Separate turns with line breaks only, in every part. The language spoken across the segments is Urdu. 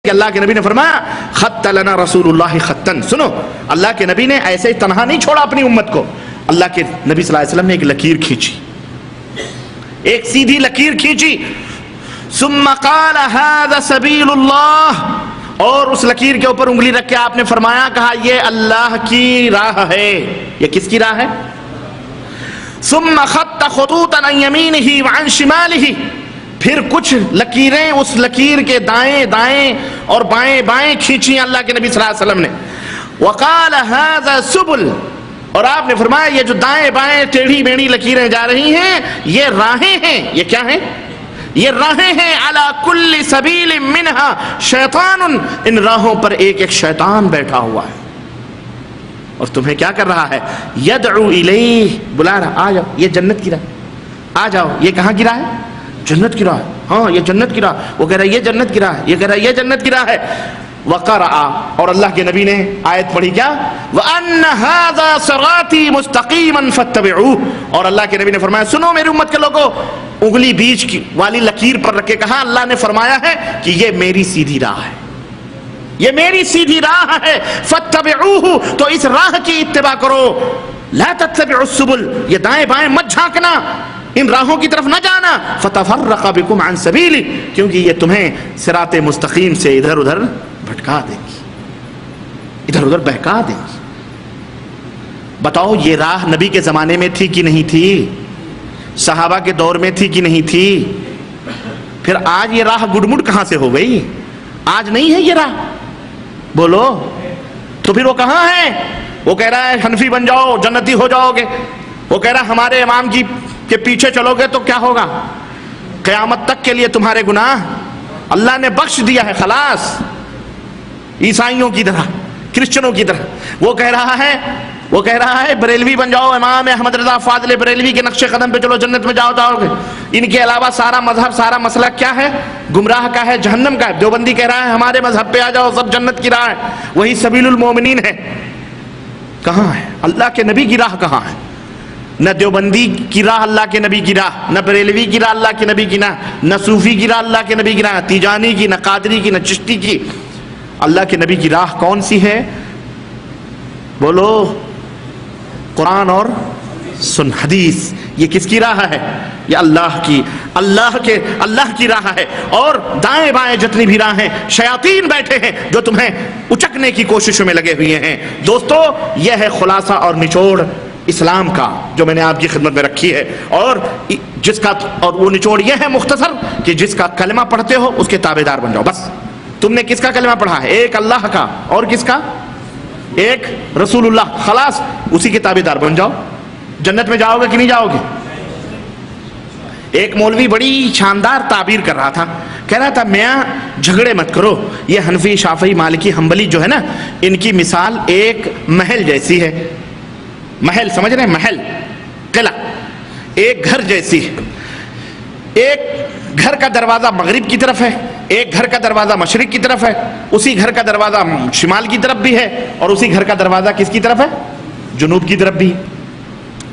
کہ اللہ کے نبی نے فرمایا خط لنا رسول اللہ خطن. سنو, اللہ کے نبی نے ایسے تنہا نہیں چھوڑا اپنی امت کو. اللہ کے نبی صلی اللہ علیہ وسلم نے ایک لکیر کھینچی, ایک سیدھی لکیر کھینچی. ثم قال هذا سبیل اللہ, اور اس لکیر کے اوپر انگلی رکھ کے آپ نے فرمایا, کہا یہ اللہ کی راہ ہے. یہ کس کی راہ ہے؟ ثم خط خطوطا عن یمینہ وعن شمالہ, پھر کچھ لکیریں اس لکیر کے دائیں دائیں اور بائیں بائیں کھینچی اللہ کے نبی صلی اللہ علیہ وسلم نے. وقال هذا سبل, اور آپ نے فرمایا یہ جو دائیں بائیں ٹیڑھی میڑھی لکیریں جا رہی ہیں یہ راہیں ہیں. یہ کیا ہیں؟ یہ راہیں ہیں. علی کل سبیل منہا شیطان, ان راہوں پر ایک ایک شیطان بیٹھا ہوا ہے اور تمہیں کیا کر رہا ہے؟ یدعو الیہ, بلا رہا, آ جاؤ, یہ جنت کی راہ, آ جاؤ. یہ کہاں کی راہ ہے؟ جنت کی راہ. ہاں یہ جنت کی راہ. وہ کہہ رہا ہے یہ جنت کی راہ ہے, یہ کہہ رہا ہے یہ جنت کی راہ ہے. وقرأ, اور اللہ کے نبی نے آیت پڑھی کیا؟ وَأَنَّ هَذَا صِرَاطِي مُسْتَقِيمًا فَاتَّبِعُوهُ, اور اللہ کے نبی نے فرمایا سنو میری امت کے لوگوں, انگلی بیچ کی والی لکیر پر رکھ کے کہا اللہ نے فرمایا ہے کہ یہ میری سیدھی راہ ہے, یہ میری سیدھی راہ ہے. فَاتَّبِعُوهُ, تو اس راہ کی اتباع کرو. لَا تَتَّبِعُوا السُّبُلَ, یہ دائیں بائیں مت جھانکنا, ان راہوں کی طرف نہ جانا. فَتَفَرَّقَ بِكُمْ عَنْ سَبِيلِ, کیونکہ یہ تمہیں صراط مستقیم سے ادھر ادھر بھٹکا دیں گی, ادھر ادھر بہکا دیں گی. بتاؤ یہ راہ نبی کے زمانے میں تھی کہ نہیں تھی؟ صحابہ کے دور میں تھی کہ نہیں تھی؟ پھر آج یہ راہ گڈمڈ کہاں سے ہو گئی؟ آج نہیں ہے یہ راہ, بولو. تو پھر وہ کہاں ہے؟ وہ کہہ رہا ہے حنفی بن جاؤ جنتی ہو جاؤ گے. وہ کہہ رہا ہے ہمارے امام کی کے پیچھے چلو گے تو کیا ہوگا؟ قیامت تک کے لیے تمہارے گناہ اللہ نے بخش دیا ہے, خلاص. عیسائیوں کی طرح, کرسچنوں کی طرح. وہ کہہ رہا ہے بریلوی بن جاؤ, امام احمد رضا فاضل بریلوی کے نقش قدم پہ چلو جنت میں جاؤ گے. ان کے علاوہ سارا مذہب سارا مسئلہ کیا ہے؟ گمراہ کا ہے, جہنم کا ہے. دیوبندی کہہ رہا ہے ہمارے مذہب پہ آ جاؤ سب جنت کی راہ ہے, وہی سبیل المومنین ہے. کہاں ہے اللہ کے نبی کی راہ؟ کہاں ہے؟ نہ دیوبندی کی راہ اللہ کے نبی کی راہ, نہ بریلوی کی راہ اللہ کے نبی کی راہ, نہ صوفی کی راہ اللہ کے نبی کی راہ, تیجانی کی, نہ قادری کی, نہ چشتی کی. اللہ کے نبی کی راہ کون سی ہے؟ بولو. قرآن اور سن, حدیث. یہ کس کی راہ ہے؟ یہ اللہ کی راہ ہے. اور دائیں بائیں جتنی بھی راہ ہیں شیاطین بیٹھے ہیں جو تمہیں اچکنے کی کوششوں میں لگے ہوئے ہیں. دوستو یہ ہے خلاصہ اور نچوڑ اسلام کا جو میں نے آپ کی خدمت میں رکھی ہے, اور وہ نچوڑ یہ ہے مختصر کہ جس کا کلمہ پڑھتے ہو اس کے تابعدار بن جاؤ. بس تم نے کس کا کلمہ پڑھا ہے؟ ایک اللہ کا, اور کس کا؟ ایک رسول اللہ, خلاص اسی کے تابعدار بن جاؤ. جنت میں جاؤ گے کہ نہیں جاؤ گے؟ ایک مولوی بڑی شاندار تعبیر کر رہا تھا, کہہ رہا تھا میاں جھگڑے مت کرو, یہ حنفی شافعی مالکی حنبلی جو ہے نا ان کی مثال ایک محل جیسی ہے. محل سمجھ رہے ہیں؟ محل, قلعہ, ایک گھر جیسی ہے. ایک گھر کا دروازہ مغرب کی طرف ہے, ایک گھر کا دروازہ مشرق کی طرف ہے, اسی گھر کا دروازہ شمال کی طرف بھی ہے, اور اسی گھر کا دروازہ کس کی طرف ہے؟ جنوب کی طرف بھی.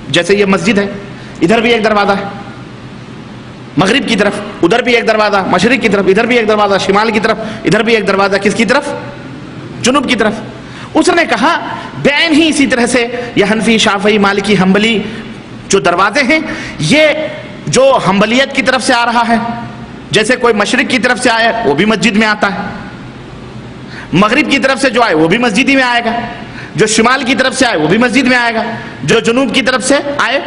جیسے یہ مسجد ہے, ادھر بھی ایک دروازہ ہے مغرب کی طرف, ادھر بھی ایک دروازہ مشرق کی طرف, ادھر بھی ایک دروازہ شمال کی طرف, ادھر بھی ایک دروازہ کس کی طرف؟ جنوب کی طرف. اس نے کہا بعین ہی اسی طرح سے یہ حنفی شافعی مالکی حنبلی جو دروازے ہیں یہ جو حنبلیت کی طرف سے آ رہا ہے, جیسے کوئی مشرق کی طرف سے آیا وہ بھی مسجد میں آتا ہے, مغرب کی طرف سے جو آئے وہ بھی مسجد ہی میں آئے گا, جو شمال کی طرف سے آئے وہ بھی مسجد میں آئے گا, جو جنوب کی طرف سے آئے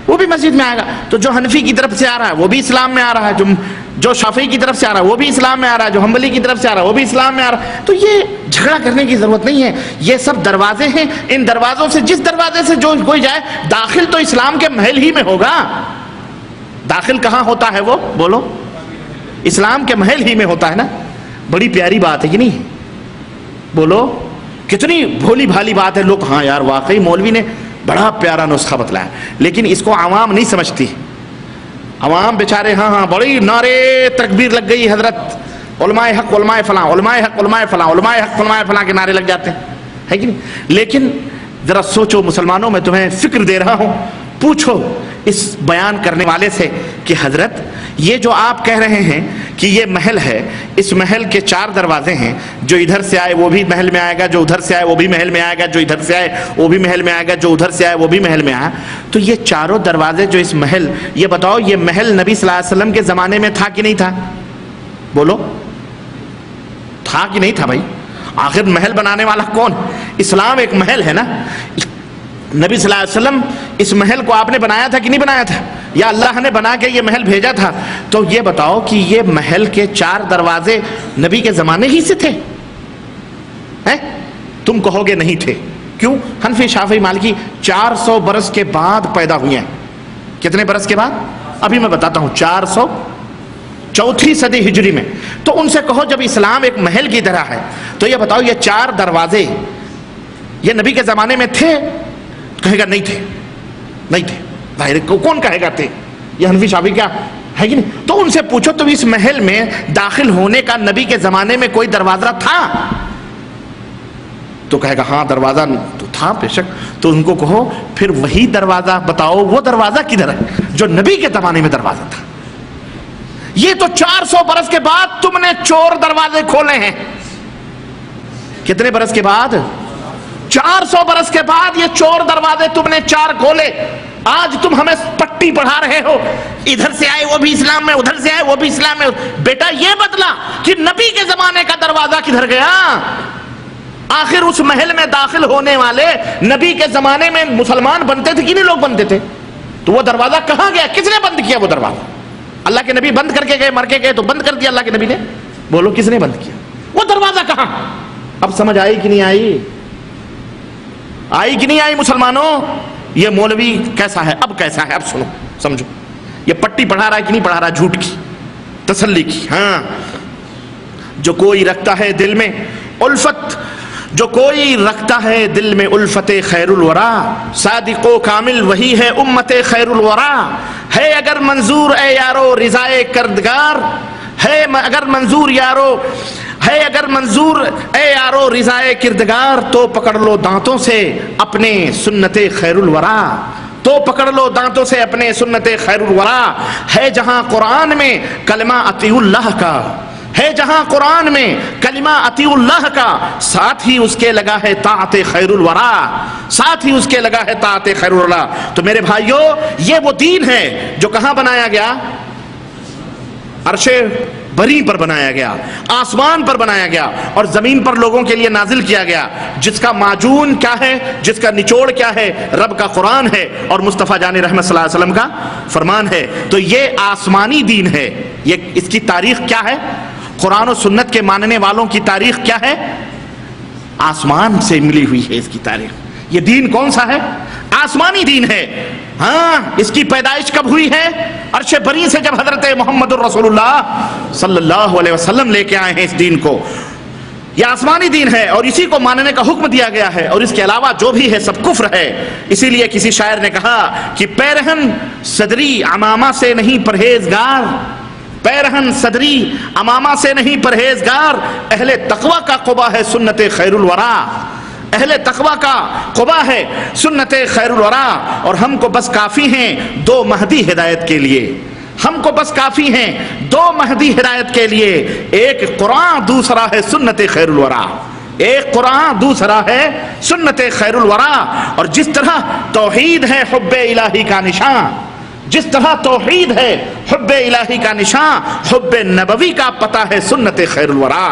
وہ بھی مسجد میں آئے گا. تو جو حنفی کی طرف سے آ رہا ہے وہ بھی اسلام میں آ رہا ہے, جو شافعی کی طرف سے آ رہا ہے وہ بھی اسلام میں آ رہا ہے, جو حنبلی کی طرف سے آ رہا ہے وہ بھی اسلام میں آ رہا ہے. تو یہ جھگڑا کرنے کی ضرورت نہیں ہے, یہ سب دروازے ہیں. ان دروازوں سے جس دروازے سے جو کوئی جائے داخل تو اسلام کے محل ہی میں ہوگا. داخل کہاں ہوتا ہے وہ؟ بولو. اسلام کے محل ہی میں ہوتا ہے نا. بڑی پیاری بات ہے کہ نہیں؟ بولو. کتنی بھولی بھالی بات ہے. لوگ ہاں یار واقعی مولوی نے بڑا پیارا نسخہ بتلایا, لیکن اس کو عوام نہیں سمجھتی. عوام بیچارے ہاں بڑی نعرے تکبیر لگ گئی, حضرت علماء حق علماء فلاں, علماء حق علماء فلاں, علماء حق علماء فلاں کے نعرے لگ جاتے ہیں, ہے کہ نہیں؟ لیکن ذرا سوچو مسلمانوں, میں تمہیں فکر دے رہا ہوں, پوچھو اس بیان کرنے والے سے کہ حضرت یہ جو آپ کہہ رہے ہیں کہ یہ محل ہے، اس محل کے 4 دروازے ہیں، جو ادھر سے آئے وہ بھی محل میں آئے گا، جو ادھر سے آئے وہ بھی محل میں آئے گا، جو ادھر سے آئے وہ بھی محل میں آئے گا، جو ادھر سے آئے وہ بھی محل میں آئے، تو یہ 4 دروازے جو اس محل، یہ بتاؤ یہ محل نبی صلی اللہ علیہ وسلم کے زمانے میں تھا کہ نہیں تھا؟ بولو، تھا کہ نہیں تھا بھائی؟ آخر محل بنانے والا کون؟ اسلام ایک محل ہے نا۔ نبی صلی اللہ علیہ وسلم اس محل کو آپ نے بنایا تھا کہ نہیں بنایا تھا؟ یا اللہ نے بنا کے یہ محل بھیجا تھا؟ تو یہ بتاؤ کہ یہ محل کے 4 دروازے نبی کے زمانے ہی سے تھے؟ تم کہو گے نہیں تھے، کیوں؟ حنفی شافعی مالکی 400 برس کے بعد پیدا ہوئے ہیں۔ کتنے برس کے بعد؟ ابھی میں بتاتا ہوں، 404 صدی ہجری میں۔ تو ان سے کہو جب اسلام ایک محل کی طرح ہے تو یہ بتاؤ یہ 4 دروازے یہ نبی کے زمانے میں تھے؟ کہے گا نہیں تھے، نہیں تھے۔ ظاہر کون کہے گا تھے؟ یہ حنفی شافعی کیا ہے کہ نہیں؟ تو ان سے پوچھو تو اس محل میں داخل ہونے کا نبی کے زمانے میں کوئی دروازہ تھا؟ تو کہے گا ہاں دروازہ تو تھا بے شک۔ تو ان کو کہو پھر وہی دروازہ بتاؤ، وہ دروازہ کدھر ہے جو نبی کے زمانے میں دروازہ تھا؟ یہ تو 400 برس کے بعد تم نے چور دروازے کھولے ہیں۔ کتنے برس کے بعد؟ 400 برس کے بعد یہ چور دروازے تم نے 4 کھولے۔ آج تم ہمیں پٹی پڑھا رہے ہو، ادھر سے آئے وہ بھی اسلام میں، ادھر سے آئے وہ بھی اسلام میں۔ بیٹا یہ بتلا کہ نبی کے زمانے کا دروازہ کدھر گیا؟ آخر اس محل میں داخل ہونے والے نبی کے زمانے میں مسلمان بنتے تھے کہ نہیں لوگ بنتے تھے؟ تو وہ دروازہ کہاں گیا؟ کس نے بند کیا وہ دروازہ؟ اللہ کے نبی بند کر کے گئے، مر کے گئے تو بند کر دیا اللہ کے نبی نے؟ بولو کس نے بند کیا؟ وہ دروازہ کہاں؟ اب سمجھ آئی کہ نہیں آئی؟ آئی کہ نہیں آئی مسلمانوں؟ یہ مولوی کیسا ہے، اب کیسا ہے، اب سنو سمجھو۔ یہ پٹی پڑھا رہا ہے کہ نہیں پڑھا رہا؟ جھوٹ کی، تسلی کی۔ ہاں، جو کوئی رکھتا ہے دل میں الفت، جو کوئی رکھتا ہے دل میں الفت خیر الورا، صادق و کامل وہی ہے امت خیر الورا۔ ہے اگر منظور اے یارو رضائے کردگار، ہے اگر منظور یارو، ہے اگر منظور اے یارو رضائے کردگار، تو پکڑ لو دانتوں سے اپنے سنت خیر الورا، تو پکڑ لو دانتوں سے اپنے سنت خیر الورا۔ ہے جہاں قرآن میں کلمہ اطیع اللہ کا، ہے جہاں قرآن میں کلمہ اطیع اللہ کا، ساتھ ہی اس کے لگا ہے طاعت خیر الورا، ساتھ ہی اس کے لگا ہے طاعت خیر الورا۔ تو میرے بھائیو یہ وہ دین ہے جو کہاں بنایا گیا؟ عرش بری پر بنایا گیا، آسمان پر بنایا گیا اور زمین پر لوگوں کے لیے نازل کیا گیا، جس کا معجون کیا ہے، جس کا نچوڑ کیا ہے؟ رب کا قرآن ہے اور مصطفیٰ جان رحمت صلی اللہ علیہ وسلم کا فرمان ہے۔ تو یہ آسمانی دین ہے۔ یہ اس کی تاریخ کیا ہے؟ قرآن و سنت کے ماننے والوں کی تاریخ کیا ہے؟ آسمان سے ملی ہوئی ہے اس کی تاریخ۔ یہ دین کون سا ہے؟ آسمانی دین ہے۔ ہاں، اس کی پیدائش کب ہوئی ہے؟ عرش بری سے جب حضرت محمد الرسول اللہ صلی اللہ علیہ وسلم لے کے آئے ہیں اس دین کو۔ یہ آسمانی دین ہے اور اسی کو ماننے کا حکم دیا گیا ہے، اور اس کے علاوہ جو بھی ہے سب کفر ہے۔ اسی لیے کسی شاعر نے کہا کہ پیرہن صدری امامہ سے نہیں پرہیزگار، پیرہن صدری امامہ سے نہیں پرہیزگار، اہل تقوی کا قبا ہے سنت خیر الورا، اہل تقوی کا قبا ہے سنت خیر الورا۔ اور ہم کو بس کافی ہیں 2 مہدی ہدایت کے لیے، ہم کو بس کافی ہیں 2 مہدی ہدایت کے لیے، ایک قرآن دوسرا ہے سنت خیر الورا، ایک قرآن دوسرا ہے سنت خیر الورا۔ اور جس طرح توحید ہے حب الہی کا نشان، جس طرح توحید ہے حب الہی کا نشان، حب نبوی کا پتہ ہے سنت خیر الورا،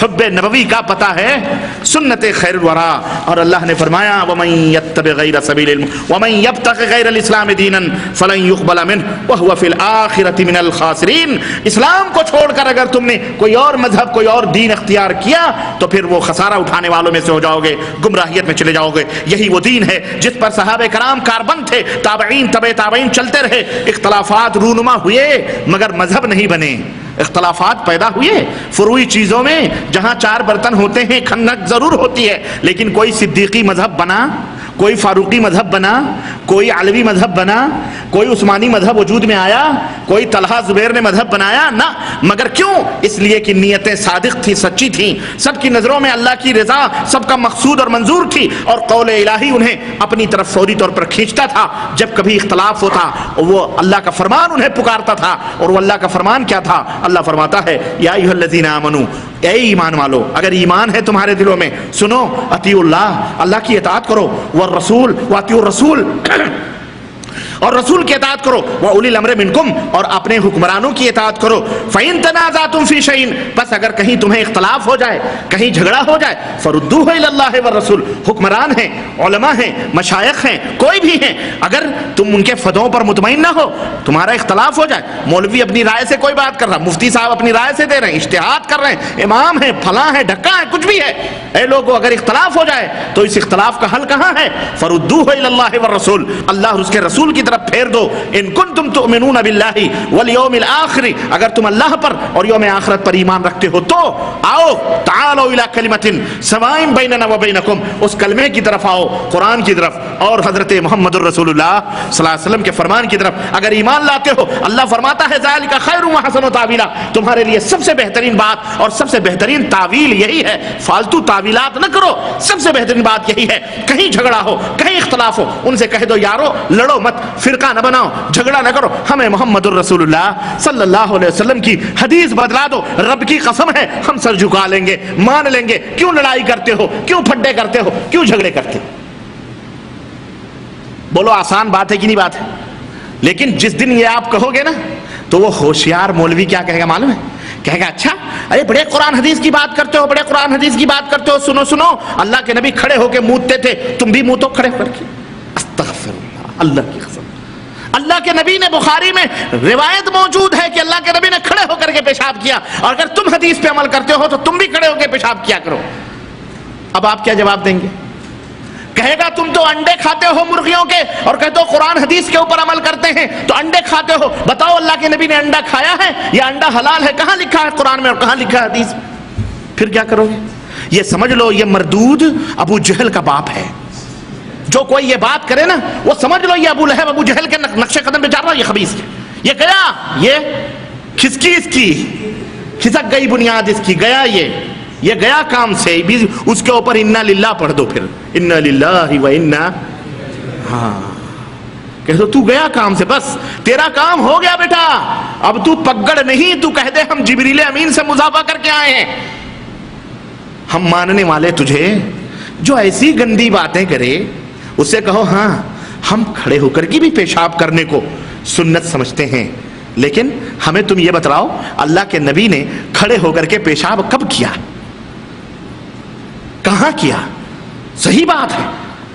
حب نبوی کا پتہ ہے سنت خیر الورا۔ اور اللہ نے فرمایا وَمَن يَتَّبِعْ غَيْرَ سَبِيلِ وَمَن يَبْتَغِ غَيْرَ الْإِسْلَامِ دِينًا فَلَن يُقْبَلَ مِنْهُ وَهُوَ فِي الْآخِرَةِ مِنَ الْخَاسِرِينَ۔ اسلام کو چھوڑ کر اگر تم نے کوئی اور مذہب، کوئی اور دین اختیار کیا تو پھر وہ خسارہ اٹھانے والوں میں سے ہو جاؤ گے، گمراہیت میں چلے جاؤ گے۔ یہی وہ دین ہے جس پر صحابہ کرام کاربند تھے، تابعین تبع تابعین چلتے رہے، اختلافات رونما ہوئے مگر مذہب نہیں بنے، اختلافات پیدا ہوئے فروعی چیزوں میں، جہاں 4 برتن ہوتے ہیں کھنک ضرور ہوتی ہے، لیکن کوئی صدیقی مذہب بنا، کوئی فاروقی مذہب بنا، کوئی علوی مذہب بنا، کوئی عثمانی مذہب وجود میں آیا، کوئی طلحہ زبیر نے مذہب بنایا، نہ، مگر کیوں؟ اس لیے کہ نیتیں صادق تھیں، سچی تھیں، سب کی نظروں میں اللہ کی رضا سب کا مقصود اور منظور تھی، اور قول الہی انہیں اپنی طرف فوری طور پر کھینچتا تھا۔ جب کبھی اختلاف ہوتا وہ اللہ کا فرمان انہیں پکارتا تھا، اور وہ اللہ کا فرمان کیا تھا؟ اللہ فرماتا ہے یا ایھا الذین آمنو، اے ایمان والو، اگر ایمان ہے تمہارے دلوں میں، سنو، اطیعوا اللہ، اللہ کی اطاعت کرو، والرسول واطیعوا الرسول، اور رسول کی اطاعت کرو، وَأُولِي الْأَمْرِ مِنْكُمْ، اور اپنے حکمرانوں کی اطاعت کرو، فَإِن تَنَازَعْتُمْ فِي شَيْءٍ، بس اگر کہیں تمہیں اختلاف ہو جائے، کہیں جھگڑا ہو جائے، فَرُدُّوهُ إِلَى اللَّهِ وَالرَّسُولِ، حکمران ہیں، علماء ہیں، مشائخ ہیں، کوئی بھی ہیں، اگر تم ان کے فتووں پر مطمئن نہ ہو، تمہارا اختلاف ہو جائے، مولوی اپنی رائے سے کوئی بات کر رہا، مفتی صاحب اپنی رائے سے دے رہے ہیں، اجتہاد کر رہے ہیں، امام ہیں، پھلاں ہیں، ڈھکا ہے، کچھ بھی ہے، اے لوگوں اگر اختلاف ہو جائے تو اس اختلاف کا حل کہاں ہے؟ فَرُدُّوهُ إِلَى اللَّهِ وَالرَّسُولِ، اللہ اور اس کے رسول کی طرف پھیر دو، ان کنتم تؤمنون باللہ والیوم الآخر، اگر تم اللہ پر اور یوم آخرت پر ایمان رکھتے ہو تو آؤ، تعالوا الی کلمۃ سواء بیننا وبینکم، اس کلمے کی طرف آؤ، قرآن کی طرف اور حضرت محمد الرسول اللہ صلی اللہ علیہ وسلم کے فرمان کی طرف اگر ایمان لاتے ہو۔ اللہ فرماتا ہے ذالک خیر واحسن تاویلا، تمہارے لیے سب سے بہترین بات اور سب سے بہترین تعویل یہی ہے، فالتو تعویلات نہ کرو، سب سے بہترین بات یہی ہے، کہیں جھگڑا ہو، کہیں اختلاف ہو، ان سے کہہ دو یارو لڑو مت، فرقہ نہ بناؤ، جھگڑا نہ کرو، ہمیں محمد الرسول اللہ صلی اللہ علیہ وسلم کی حدیث بدلا دو، رب کی قسم ہے ہم سر جھکا لیں گے، مان لیں گے، کیوں لڑائی کرتے ہو، کیوں پھڈے کرتے ہو، کیوں جھگڑے کرتے ہو؟ بولو آسان بات ہے کہ نہیں بات ہے؟ لیکن جس دن یہ آپ کہو گے نا تو وہ ہوشیار مولوی کیا کہے گا معلوم ہے؟ کہے گا اچھا ارے بڑے قرآن حدیث کی بات کرتے ہو، بڑے قرآن حدیث کی بات کرتے ہو، سنو سنو، اللہ کے نبی کھڑے ہو کے موتتے تھے، تم بھی موتو کھڑے ہو کر کے؟ استغفر اللہ، اللہ کی قسم، اللہ کے نبی نے، بخاری میں روایت موجود ہے کہ اللہ کے نبی نے کھڑے ہو کر کے پیشاب کیا، اور اگر تم حدیث پہ عمل کرتے ہو تو تم بھی کھڑے ہو کے پیشاب کیا کرو۔ اب آپ کیا جواب دیں گے؟ کہے گا تم تو انڈے کھاتے ہو مرغیوں کے اور کہتے ہو قرآن حدیث کے اوپر عمل کرتے ہیں، تو انڈے کھاتے ہو، بتاؤ اللہ کے نبی نے انڈا کھایا ہے یا انڈا حلال ہے؟ کہاں لکھا ہے قرآن میں اور کہاں لکھا ہے حدیث میں؟ پھر کیا کرو گے؟ یہ سمجھ لو یہ مردود ابو جہل کا باپ ہے، جو کوئی یہ بات کرے نا وہ سمجھ لو یہ ابو لہب ابو جہل کے نقش قدم پہ چل رہا، یہ خبیث ہے، یہ گیا، یہ کھسکی، اس کی کھسک گئی بنیاد، اس کی گیا، یہ گیا کام سے، اس کے اوپر انا للہ پڑھ دو، پھر انا للہ و انا، ہاں کہہ دو تو گیا کام سے، بس تیرا کام ہو گیا بیٹا، اب تو پگڑ نہیں، تو کہہ دے ہم جبریل امین سے مضافہ کر کے آئے ہیں۔ ہم ماننے والے تجھے جو ایسی گندی باتیں کرے اس سے کہو ہاں ہم کھڑے ہو کر کے بھی پیشاب کرنے کو سنت سمجھتے ہیں، لیکن ہمیں تم یہ بتلاؤ اللہ کے نبی نے کھڑے ہو کر کے پیشاب کب کیا، کہاں کیا؟ صحیح بات ہے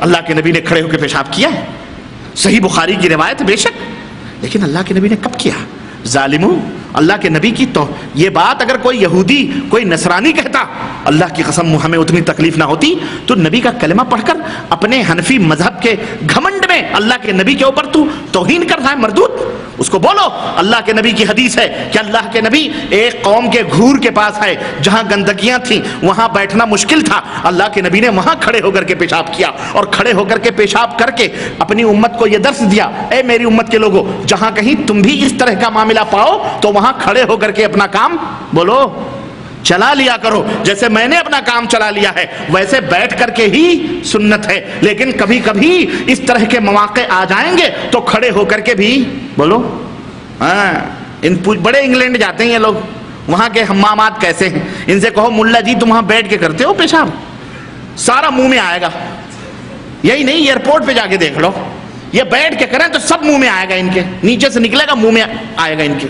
اللہ کے نبی نے کھڑے ہو کے پیشاب کیا ہے، صحیح بخاری کی روایت بے شک، لیکن اللہ کے نبی نے کب کیا؟ ظالموں، اللہ کے نبی کی تو یہ بات اگر کوئی یہودی کوئی نصرانی کہتا، اللہ کی قسم ہمیں اتنی تکلیف نہ ہوتی، تو نبی کا کلمہ پڑھ کر اپنے حنفی مذہب کے گھمنڈ میں اللہ کے نبی کے اوپر تو توہین کر رہا ہے مردود، اس کو بولو اللہ کے نبی کی حدیث ہے کہ اللہ کے نبی ایک قوم کے گھور کے پاس ہے جہاں گندگیاں تھیں، وہاں بیٹھنا مشکل تھا، اللہ کے نبی نے وہاں کھڑے ہو کر کے پیشاب کیا، اور کھڑے ہو کر کے پیشاب کر کے اپنی امت کو یہ درس دیا، اے میری امت کے لوگوں، جہاں کہیں تم بھی اس طرح کا معاملہ پاؤ تو وہاں کھڑے ہو کر کے اپنا کام بولو چلا لیا کرو، جیسے میں نے اپنا کام چلا لیا ہے ویسے بیٹھ کر کے ہی سنت ہے، لیکن کبھی کبھی اس طرح کے مواقع آ جائیں گے تو کھڑے ہو کر کے بھی بولو۔ ہاں بڑے انگلینڈ جاتے ہیں یہ لوگ، وہاں کے حمامات کیسے ہیں، ان سے کہو ملا جی تم وہاں بیٹھ کے کرتے ہو پیشاب، سارا منہ میں آئے گا، یہی نہیں ایئرپورٹ پہ جا کے دیکھ لو، یہ بیٹھ کے کریں تو سب منہ میں آئے گا، ان کے نیچے سے نکلے گا منہ میں آئے گا، ان کے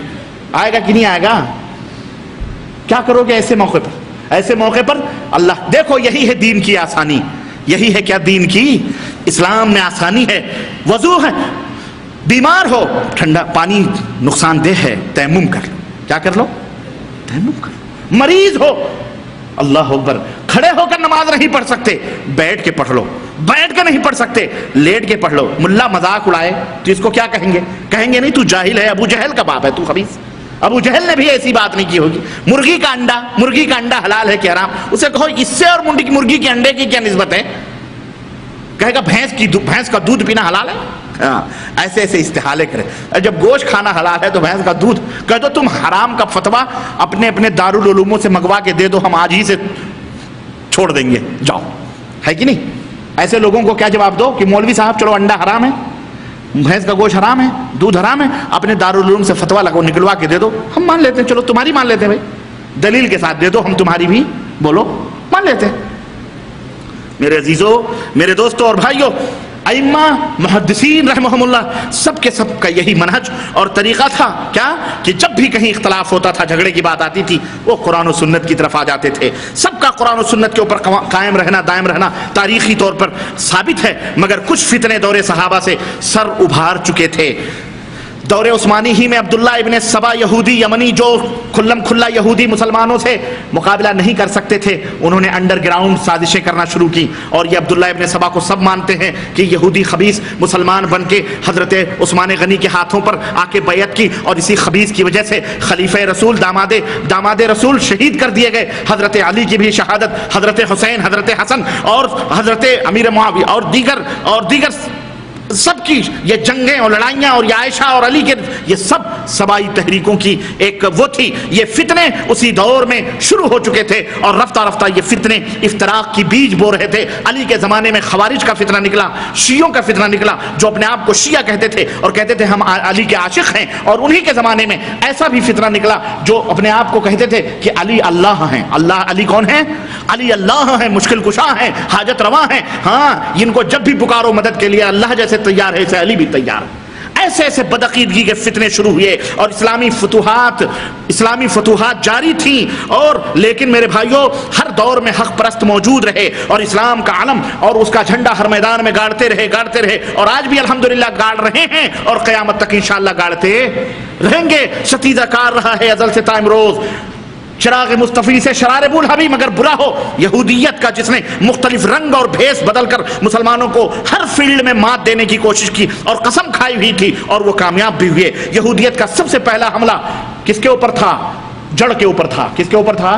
آئے گا کہ نہیں آئے گا؟ کیا کرو گے ایسے موقع پر؟ ایسے موقع پر اللہ دیکھو، یہی ہے دین کی آسانی، یہی ہے کیا دین کی، اسلام میں آسانی ہے، وضو ہے، بیمار ہو ٹھنڈا پانی نقصان دہ ہے، تیمم کر لو، کیا کر لو؟ تیمم کر لو، مریض ہو اللہ اکبر کھڑے ہو کر نماز نہیں پڑھ سکتے، بیٹھ کے پڑھ لو، بیٹھ کے نہیں پڑھ سکتے لیٹ کے پڑھ لو، ملا مذاق اڑائے تو اس کو کیا کہیں گے؟ کہیں گے نہیں تو جاہل ہے، ابو جہل کا باپ ہے تو خبیث، ابو جہل نے بھی ایسی بات نہیں کی ہوگی۔ مرغی کا انڈا حلال ہے کہ حرام؟ اسے کہو اس سے اور مرغی کے انڈے کی کیا نسبت ہے؟ کہے گا بھینس کا دودھ پینا حلال ہے؟ ہاں، ایسے ایسے استحالے کرے. جب گوشت کھانا حلال ہے تو بھینس کا دودھ کہہ دو تم حرام کا فتویٰ اپنے اپنے دارالعلوموں سے منگوا کے دے دو، ہم آج ہی سے چھوڑ دیں گے، جاؤ. ہے کہ نہیں؟ ایسے لوگوں کو کیا جواب دو کہ مولوی صاحب چلو انڈا حرام ہے، بھینس کا گوشت حرام ہے، دودھ حرام ہے، اپنے دارالعلوم سے فتویٰ نکلوا کے دے دو، ہم مان لیتے ہیں، چلو تمہاری مان لیتے ہیں بھائی، دلیل کے ساتھ دے دو، ہم تمہاری بھی بولو مان لیتے ہیں. میرے عزیزوں، میرے دوستوں اور بھائیوں، ائمہ محدثین رحمہم اللہ سب کے سب کا یہی منہج اور طریقہ تھا. کیا کہ جب بھی کہیں اختلاف ہوتا تھا، جھگڑے کی بات آتی تھی، وہ قرآن و سنت کی طرف آ جاتے تھے. سب کا قرآن و سنت کے اوپر قائم رہنا، دائم رہنا تاریخی طور پر ثابت ہے. مگر کچھ فتنے دور صحابہ سے سر ابھار چکے تھے. دور عثمانی ہی میں عبداللہ ابن سبا یہودی یمنی، جو کھلم کھلا یہودی مسلمانوں سے مقابلہ نہیں کر سکتے تھے، انہوں نے انڈر گراؤنڈ سازشیں کرنا شروع کی. اور یہ عبداللہ ابن سبا کو سب مانتے ہیں کہ یہودی خبیث مسلمان بن کے حضرت عثمان غنی کے ہاتھوں پر آ کے بیعت کی، اور اسی خبیث کی وجہ سے خلیفہ رسول داماد رسول شہید کر دیے گئے. حضرت علی کی بھی شہادت، حضرت حسین، حضرت حسن اور حضرت امیر معاویہ اور دیگر سب کی یہ جنگیں اور لڑائیاں، اور یہ عائشہ اور علی کے یہ سب سبائی تحریکوں کی ایک وہ تھی. یہ فتنے اسی دور میں شروع ہو چکے تھے، اور رفتہ رفتہ یہ فتنے افتراق کی بیج بو رہے تھے. علی کے زمانے میں خوارج کا فتنہ نکلا، شیعوں کا فتنہ نکلا، جو اپنے آپ کو شیعہ کہتے تھے اور کہتے تھے ہم علی کے عاشق ہیں. اور انہی کے زمانے میں ایسا بھی فتنہ نکلا جو اپنے آپ کو کہتے تھے کہ علی اللہ ہیں. علی کون ہیں؟ علی اللہ ہیں، مشکل کشا ہیں، حاجت رواں ہیں. ہاں، ان کو جب بھی پکارو مدد کے لیے اللہ جیسے تیار ہے، اسے علی بھی تیار. ایسے ایسے بدعقیدگی کے فتنے شروع ہوئے، اور اسلامی فتوحات جاری تھیں. اور لیکن میرے بھائیوں، ہر دور میں حق پرست موجود رہے، اور اسلام کا علم اور اس کا جھنڈا ہر میدان میں گاڑتے رہے، اور آج بھی الحمدللہ گاڑ رہے ہیں، اور قیامت تک انشاءاللہ گاڑتے رہیں گے. ستیزہ کار رہا ہے ازل سے تائم روز چراغ مصطفی سے شرار بولہ بھی مگر برا ہو یہودیت کا، جس نے مختلف رنگ اور بھیس بدل کر مسلمانوں کو ہر فیلڈ میں مات دینے کی کوشش کی اور قسم کھائی ہوئی تھی، اور وہ کامیاب بھی ہوئے. یہودیت کا سب سے پہلا حملہ کس کے اوپر تھا؟ جڑ کے اوپر تھا. کس کے اوپر تھا؟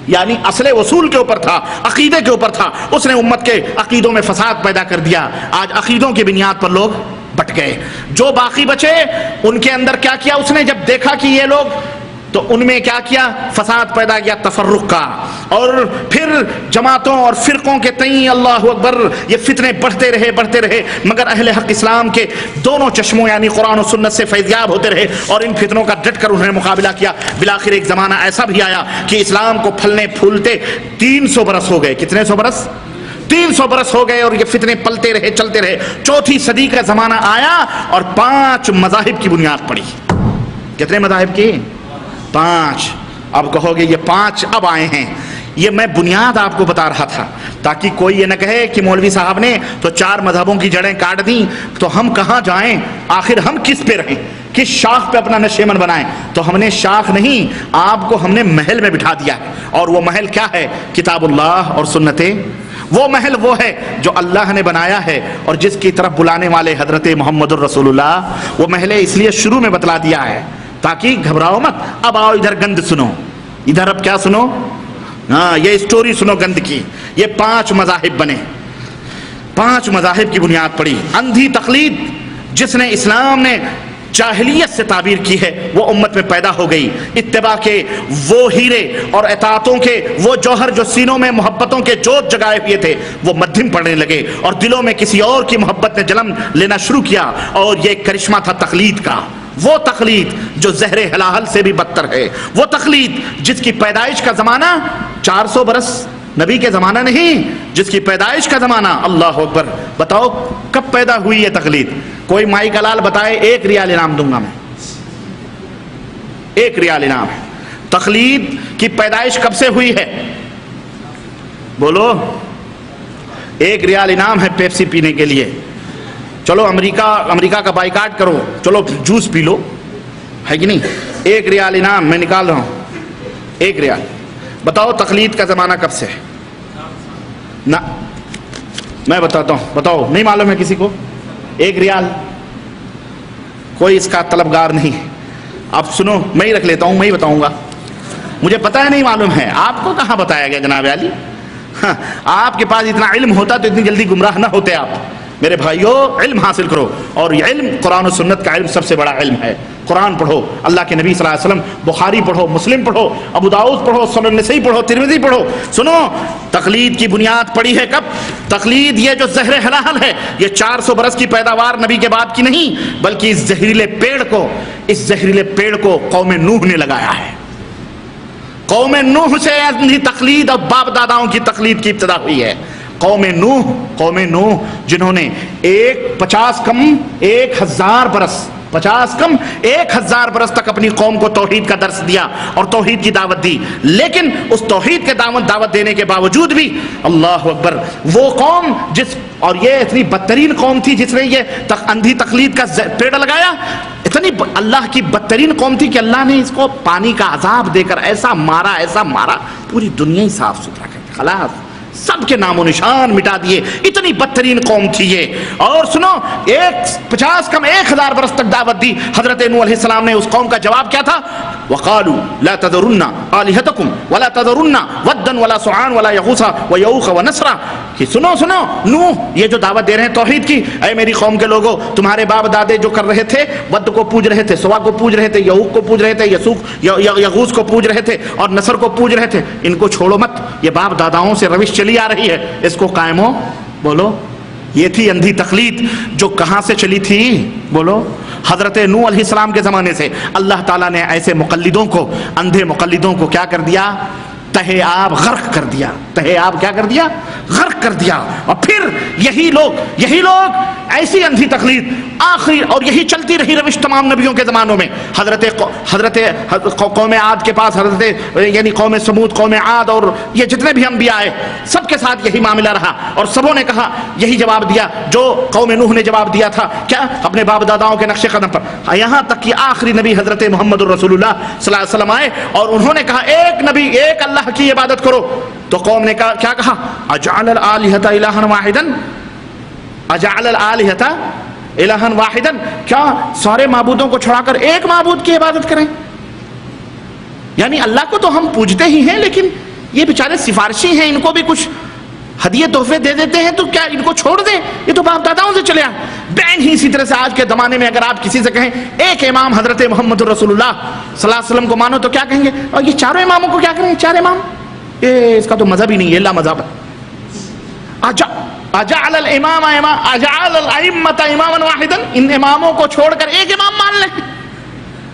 یعنی اصل اصول کے اوپر تھا، عقیدے کے اوپر تھا. اس نے امت کے عقیدوں میں فساد پیدا کر دیا. آج عقیدوں کی بنیاد پر لوگ بٹ گئے. جو باقی بچے ان کے اندر کیا کیا اس نے؟ جب دیکھا کہ یہ لوگ، تو ان میں کیا کیا؟ فساد پیدا کیا، تفرق کا. اور پھر جماعتوں اور فرقوں کے تئیں اللہ اکبر یہ فتنے بڑھتے رہے، مگر اہل حق اسلام کے دونوں چشموں یعنی قرآن و سنت سے فیضیاب ہوتے رہے، اور ان فتنوں کا ڈٹ کر انہوں نے مقابلہ کیا. بالآخر ایک زمانہ ایسا بھی آیا کہ اسلام کو پھلنے پھولتے 300 برس ہو گئے. کتنے 100 برس؟ 300 برس ہو گئے، اور یہ فتنے پلتے رہے، چلتے رہے. چوتھی صدی کا زمانہ آیا اور 5 مذاہب کی بنیاد پڑی. کتنے مذاہب کی؟ 5. اب کہو گے یہ 5 اب آئے ہیں. یہ میں بنیاد آپ کو بتا رہا تھا تاکہ کوئی یہ نہ کہے کہ مولوی صاحب نے تو 4 مذہبوں کی جڑیں کاٹ دیں، تو ہم کہاں جائیں؟ آخر ہم کس پہ رہیں؟ کس شاخ پہ اپنا نشیمن بنائیں؟ تو ہم نے شاخ نہیں، آپ کو ہم نے محل میں بٹھا دیا. اور وہ محل کیا ہے؟ کتاب اللہ اور سنتیں. وہ محل وہ ہے جو اللہ نے بنایا ہے اور جس کی طرف بلانے والے حضرت محمد الرسول اللہ. وہ محل اس لیے شروع میں بتلا دیا ہے تاکہ گھبراؤ مت. اب آؤ ادھر گند سنو. ادھر اب کیا سنو؟ ہاں، یہ اسٹوری سنو گند کی. یہ 5 مذاہب بنے، 5 مذاہب کی بنیاد پڑی. اندھی تقلید جس نے اسلام نے جاہلیت سے تعبیر کی ہے وہ امت میں پیدا ہو گئی. اتباع کے وہ ہیرے اور اطاعتوں کے وہ جوہر جو سینوں میں محبتوں کے جوت جگائے ہوئے تھے وہ مدھم پڑنے لگے، اور دلوں میں کسی اور کی محبت نے جنم لینا شروع کیا. اور یہ ایک کرشمہ تھا تقلید کا. وہ تقلید جو زہر ہلاہل سے بھی بدتر ہے. وہ تقلید جس کی پیدائش کا زمانہ 400 برس نبی کے زمانہ نہیں، جس کی پیدائش کا زمانہ اللہ اکبر. بتاؤ کب پیدا ہوئی یہ تقلید؟ کوئی مائی کا لال بتائے. 1 ریال انعام دوں گا میں. 1 ریال انعام. تقلید کی پیدائش کب سے ہوئی ہے؟ بولو. 1 ریال انعام ہے پیپسی پینے کے لیے. چلو امریکہ کا بائیکاٹ کرو، چلو جوس پی لو، ہے کہ نہیں؟ 1 ریال انعام میں نکال رہا ہوں. 1 ریال. بتاؤ تقلید کا زمانہ کب سے ہے؟ نہ میں بتاتا ہوں. بتاؤ، نہیں معلوم ہے کسی کو؟ 1 ریال. کوئی اس کا طلبگار نہیں. اب سنو، میں ہی رکھ لیتا ہوں، میں ہی بتاؤں گا. مجھے پتہ ہے نہیں معلوم ہے. آپ کو کہاں بتایا گیا جناب علی؟ آپ کے پاس اتنا علم ہوتا تو اتنی جلدی گمراہ نہ ہوتے آپ. میرے بھائیو علم حاصل کرو, اور یہ علم قرآن و سنت کا علم سب سے بڑا علم ہے. قرآن پڑھو, اللہ کے نبی صلی اللہ علیہ وسلم, بخاری پڑھو, مسلم پڑھو, ابو داؤد پڑھو, سنن نسائی پڑھو, ترمذی پڑھو. سنو, تقلید کی بنیاد پڑی ہے کب؟ تقلید یہ جو زہر حلال ہے, یہ 400 برس کی پیداوار نبی کے بعد کی نہیں, بلکہ اس زہریلے پیڑ کو قوم نوح نے لگایا ہے. قوم نوح سے اپنی تقلید اور باپ داداؤں کی تقلید کی ابتدا ہوئی ہے. قوم نوح جنہوں نے 50 کم 1000 برس تک اپنی قوم کو توحید کا درس دیا اور توحید کی دعوت دی, لیکن اس توحید کے دعوت دینے کے باوجود بھی اللہ اکبر, وہ قوم اور یہ اتنی بدترین قوم تھی جس نے یہ اندھی تقلید کا پیڑ لگایا, اتنی اللہ کی بدترین قوم تھی کہ اللہ نے اس کو پانی کا عذاب دے کر ایسا مارا پوری دنیا ہی صاف ستھرا کر کے خلاص سب کے نام و نشان مٹا دیے. اتنی بدترین قوم تھی یہ. اور سنو, 50 کم 1000 برس تک دعوت دی. حضرت نوح علیہ السلام نے اس قوم کا جواب کیا تھا؟ وَقَالُوا لَا تَذَرُنَّ آلِهَتَكُمْ وَلَا تَذَرُنَّ وَدًّا وَلَا سُعَانَ وَلَا يَغُوثَ وَيَعُوقَ وَنَسْرًا. کہ سنو نوح یہ جو دعوت دے رہے ہیں توحید کی, اے میری قوم کے لوگوں, تمہارے باپ دادے جو کر رہے تھے, ود کو پوج رہے تھے, سوا کو پوج رہے تھے, یعوق کو پوج رہے تھے, یغوث کو پوج رہے تھے, اور نصر کو پوج رہے تھے, ان کو چھوڑو مت. یہ باپ داداؤں سے روش چلی آ رہی ہے, اس کو قائم ہو. بولو, یہ تھی اندھی تقلید جو کہاں سے چلی تھی؟ بولو, حضرت نوح علیہ السلام کے زمانے سے. اللہ تعالیٰ نے ایسے مقلدوں کو, اندھے مقلدوں کو کیا کر دیا؟ تہے آب غرق کر دیا. تہے آب کیا کر دیا؟ غرق کر دیا. اور پھر یہی لوگ ایسی اندھی تقلید آخری, اور یہی چلتی رہی روش تمام نبیوں کے زمانوں میں. حضرت قوم عاد کے پاس یعنی قوم سمود, قوم عاد, اور یہ جتنے بھی انبیاء آئے سب کے ساتھ یہی معاملہ رہا, اور سبوں نے کہا یہی جواب دیا جو قوم نوح نے جواب دیا تھا. کیا؟ اپنے باپ داداؤں کے نقش قدم پر. یہاں تک کہ آخری نبی حضرت محمد الرسول اللہ صلی اللہ علیہ وسلم آئے, اور انہوں نے کہا ایک نبی, ایک اللہ کی عبادت کرو. تو قوم نے کیا کہا؟ اجعل الآلہۃ الہا واحدا, اجعل الآلہۃ الہا واحدا, کیا سارے معبودوں کو چھڑا کر ایک معبود کی عبادت کریں؟ یعنی اللہ کو تو ہم پوجتے ہی ہیں, لیکن یہ بیچارے سفارشی ہیں, ان کو بھی کچھ ہدیے تحفے دے دیتے ہیں, تو کیا ان کو چھوڑ دیں؟ یہ تو باپ داداؤں سے چلے آئے. بین ہی اسی طرح سے آج کے زمانے میں اگر آپ کسی سے کہیں ایک امام حضرت محمد الرسول اللہ صلی اللہ علیہ وسلم کو مانو, تو کیا کہیں گے؟ اور یہ چاروں اماموں کو کیا کریں؟ 4 امام, اس کا تو مذہب ہی نہیں ہے, لا مذہب ہے. اجعل الامام اجعل الائمۃ اماما واحدا, ان اماموں کو چھوڑ کر ایک امام مان لیں.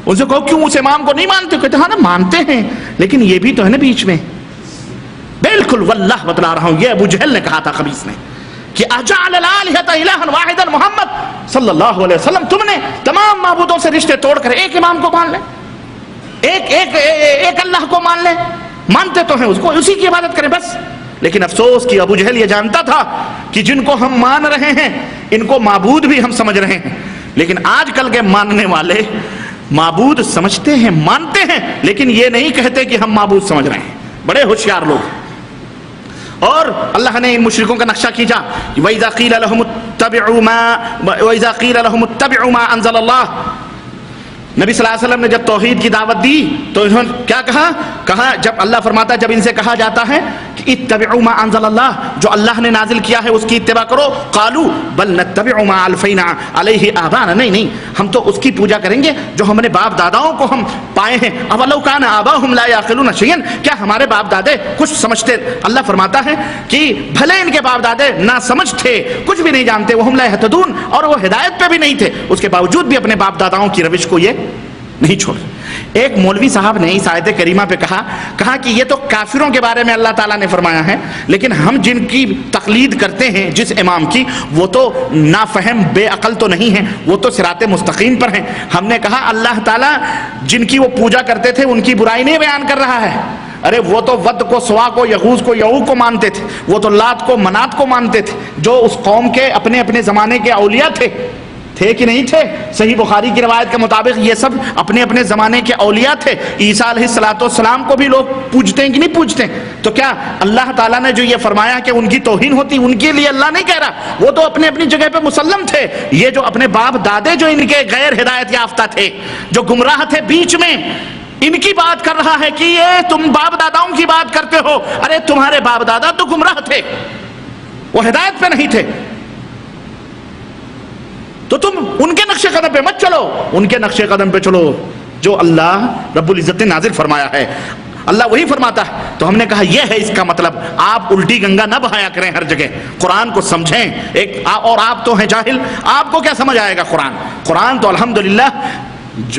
ان سے کہو کیوں اس امام کو نہیں مانتے؟ کہتے ہاں نا مانتے ہیں, لیکن یہ بھی تو ہے نا بیچ میں. بالکل واللہ بتلا رہا ہوں, یہ ابو جہل نے کہا تھا خبیث نے کہ اجعل الالہۃ الہا واحدا. محمد صلی اللہ علیہ وسلم, تم نے تمام معبودوں سے رشتے توڑ کر ایک امام کو مان لیں, ایک اللہ کو مان لیں. مانتے تو ہیں اس کو, اسی کی عبادت کریں بس. لیکن افسوس کہ ابو جہل یہ جانتا تھا کہ جن کو ہم مان رہے ہیں ان کو معبود بھی ہم سمجھ رہے ہیں. لیکن آج کل کے ماننے والے معبود سمجھتے ہیں, مانتے ہیں, لیکن یہ نہیں کہتے کہ ہم معبود سمجھ رہے ہیں. بڑے ہوشیار لوگ. اور اللہ نے ان مشرکوں کا نقشہ کھینچا. وَإِذَا قِيلَ لَهُمُ اتَّبِعُوا مَا أَنزَلَ اللَّهُ. نبی صلی اللہ علیہ وسلم نے جب توحید کی دعوت دی تو انہوں نے کیا کہا؟ جب اللہ فرماتا ہے, جب ان سے کہا جاتا ہے کہ اتبعوا ما انزل اللہ, جو اللہ نے نازل کیا ہے اس کی اتباع کرو, قالوا بل نتبع ما الفینا علیہ آبانا. نہیں, ہم تو اس کی پوجا کریں گے جو ہم نے باپ داداؤں کو ہم پائے ہیں. اولو کان آباؤہم لا یعقلون شیئا, کیا ہمارے باپ دادے کچھ سمجھتے؟ اللہ فرماتا ہے کہ بھلے ان کے باپ دادے نہ سمجھ تھے, کچھ بھی نہیں جانتے, وہم لا یہتدون, اور وہ ہدایت پہ بھی نہیں تھے, اس کے باوجود بھی اپنے باپ داداؤں کی روش کو یہ نہیں چھوڑ. ایک مولوی صاحب نے اس آیت کریمہ پہ کہا کہ یہ تو کافروں کے بارے میں اللہ تعالیٰ نے فرمایا ہے, لیکن ہم جن کی تقلید کرتے ہیں جس امام کی, وہ تو نافہم بے عقل تو نہیں ہیں, وہ تو صراط مستقیم پر ہیں. ہم نے کہا اللہ تعالیٰ جن کی وہ پوجا کرتے تھے ان کی برائی نہیں بیان کر رہا ہے. ارے وہ تو ود کو, سوا کو, یغوث کو, یعوق کو مانتے تھے, وہ تو لات کو, منات کو مانتے تھے, جو اس قوم کے اپنے زمانے کے اولیاء تھے کہ نہیں تھے؟ صحیح بخاری کی روایت کے مطابق یہ سب اپنے زمانے کے اولیاء تھے. عیسیٰ علیہ السلام کو بھی لوگ پوجتے ہیں کہ نہیں پوجتے؟ تو کیا اللہ تعالیٰ نے جو یہ فرمایا کہ ان کی توہین ہوتی, ان کے لیے اللہ نہیں کہہ رہا, وہ تو اپنی جگہ پہ مسلم تھے. یہ جو اپنے باپ دادے جو ان کے غیر ہدایت یافتہ تھے, جو گمراہ تھے بیچ میں, ان کی بات کر رہا ہے کہ یہ تم باپ داداؤں کی بات کرتے ہو. ارے تمہارے باپ دادا تو گمراہ تھے, وہ ہدایت پہ نہیں تھے, تو تم ان کے نقش قدم پہ مت چلو, ان کے نقش قدم پہ چلو جو اللہ رب العزت نے نازل فرمایا ہے. اللہ وہی فرماتا ہے. تو ہم نے کہا یہ ہے اس کا مطلب, آپ الٹی گنگا نہ بہایا کریں ہر جگہ, قرآن کو سمجھیں. اور آپ تو ہیں جاہل, آپ کو کیا سمجھ آئے گا قرآن؟ قرآن تو الحمدللہ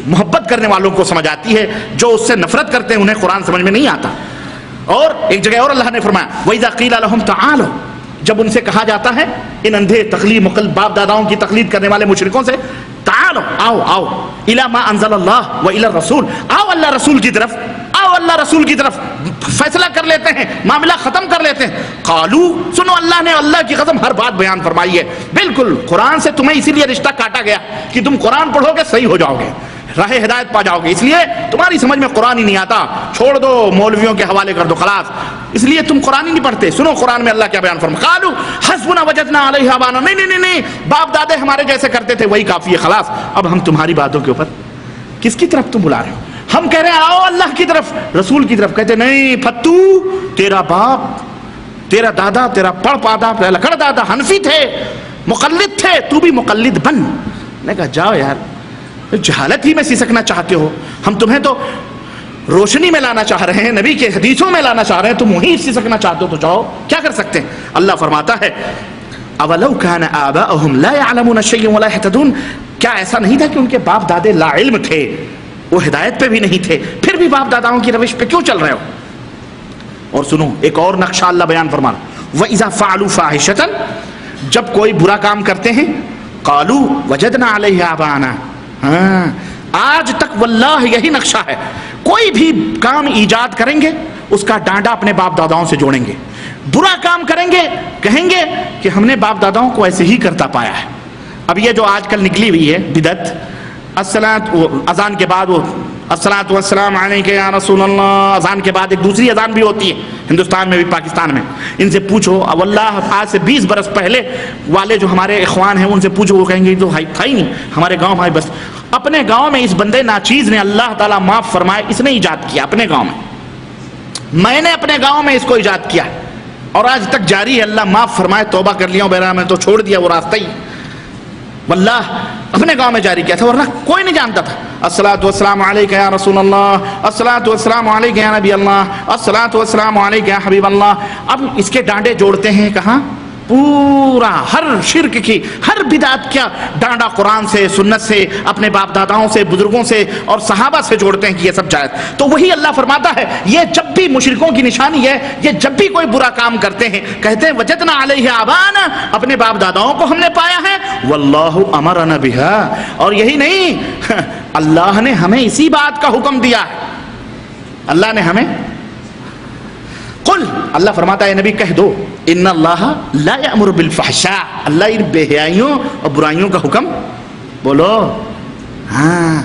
محبت کرنے والوں کو سمجھ آتی ہے, جو اس سے نفرت کرتے ہیں انہیں قرآن سمجھ میں نہیں آتا. اور ایک جگہ اور اللہ نے فرمایا وَإِذَا قِيلَ لَهُمْ تَعَالَوْا, جب ان سے کہا جاتا ہے ان اندھے تقلید باپ داداؤں کی تقلید کرنے والے مشرکوں سے, تعالو آؤ آؤ الی ما انزل اللہ و الی الرسول, آؤ اللہ رسول کی طرف, آؤ اللہ رسول کی طرف, فیصلہ کر لیتے ہیں, معاملہ ختم کر لیتے ہیں. قالو, سنو اللہ نے اللہ کی قسم ہر بات بیان فرمائی ہے. بالکل قرآن سے تمہیں اسی لیے رشتہ کاٹا گیا کہ تم قرآن پڑھو گے صحیح ہو جاؤ گے, راہ ہدایت پا جاؤ گے, اس لیے تمہاری سمجھ میں قرآن ہی نہیں آتا, چھوڑ دو مولویوں کے حوالے کر دو خلاص, اس لیے تم قرآن ہی نہیں پڑھتے. سنو قرآن میں اللہ کیا بیان فرمایا, قالو حسبنا وجدنا علیہ آبانا, نہیں نہیں نہیں, باپ دادے ہمارے جیسے کرتے تھے وہی کافی ہے خلاص, اب ہم تمہاری باتوں کے اوپر. کس کی طرف تم بلا رہے ہو؟ ہم کہہ رہے ہیں آؤ اللہ کی طرف, رسول کی طرف. کہتے نہیں پھتو, تیرا باپ تیرا دادا تیرا پڑ پادا لکڑ دادا حنفی تھے, مقلد تھے, تو بھی مقلد بن. میں کہا جاؤ یار, جہالت ہی میں سسکنا چاہتے ہو, ہم تمہیں تو روشنی میں لانا چاہ رہے ہیں, نبی کے حدیثوں میں لانا چاہ رہے ہیں, تم وہیں سسکنا چاہتے ہو تو جاؤ, کیا کر سکتے ہیں. اللہ فرماتا ہے اولو کان آباؤہم لا يعلمون شیئا ولا يهتدون, کیا ایسا نہیں تھا کہ ان کے باپ دادے لا علم تھے, وہ ہدایت پہ بھی نہیں تھے, پھر بھی باپ داداؤں کی روش پہ کیوں چل رہے ہو؟ اور سنو ایک اور نقشہ اللہ بیان فرمانا, وَإِذَا فَعَلُوا فَاحِشَةً, جب کوئی برا کام کرتے ہیں, قَالُوا وَجَدْنَا عَلَيْهَا آبَانَا, ہاں آج تک واللہ یہی نقشہ ہے, کوئی بھی کام ایجاد کریں گے اس کا ڈانڈا اپنے باپ داداؤں سے جوڑیں گے, برا کام کریں گے کہیں گے کہ ہم نے باپ داداؤں کو ایسے ہی کرتا پایا ہے. اب یہ جو آج کل نکلی ہوئی ہے بدعت, اذان کے بعد وہ الصلاۃ والسلام علیک یا رسول اللہ, اذان کے بعد ایک دوسری اذان بھی ہوتی ہے ہندوستان میں بھی پاکستان میں, ان سے پوچھو واللہ آج سے 20 برس پہلے والے جو ہمارے اخوان ہیں ان سے پوچھو, وہ کہیں گے تو تھا ہی نہیں ہمارے گاؤں میں. بس اپنے گاؤں میں اس بندے ناچیز نے, اللہ تعالیٰ معاف فرمائے, اس نے ایجاد کیا اپنے گاؤں میں, میں نے اپنے گاؤں میں اس کو ایجاد کیا اور آج تک جاری ہے, اللہ معاف فرمائے, توبہ کر لیا ہوں بہرحال, میں تو چھوڑ دیا وہ راستہ ہی, واللہ اپنے گاؤں میں جاری کیا تھا, ورنہ کوئی نہیں جانتا تھا. الصلاۃ والسلام علیک یا رسول اللہ, الصلاۃ والسلام علیک یا نبی اللہ, الصلاۃ والسلام علیک یا حبیب اللہ. اب اس کے ڈانڈے جوڑتے ہیں کہاں؟ پورا ہر شرک کی, ہر بدعت کیا ڈانڈا قرآن سے, سنت سے, اپنے باپ داداؤں سے, بزرگوں سے اور صحابہ سے جوڑتے ہیں کہ یہ سب جائز. تو وہی اللہ فرماتا ہے یہ جب بھی مشرکوں کی نشانی ہے, یہ جب بھی کوئی برا کام کرتے ہیں کہتے ہیں وجدنا علیہ آبانا, اپنے باپ داداؤں کو ہم نے پایا ہے, واللہ امرنا بها, اور یہی نہیں اللہ نے ہمیں اسی بات کا حکم دیا ہے. اللہ نے ہمیں, قل, اللہ فرماتا ہے نبی کہہ دو, ان اللہ لا یأمر بالفحشاء, اللہ ان بے حیائیوں اور برائیوں کا حکم, بولو ہاں.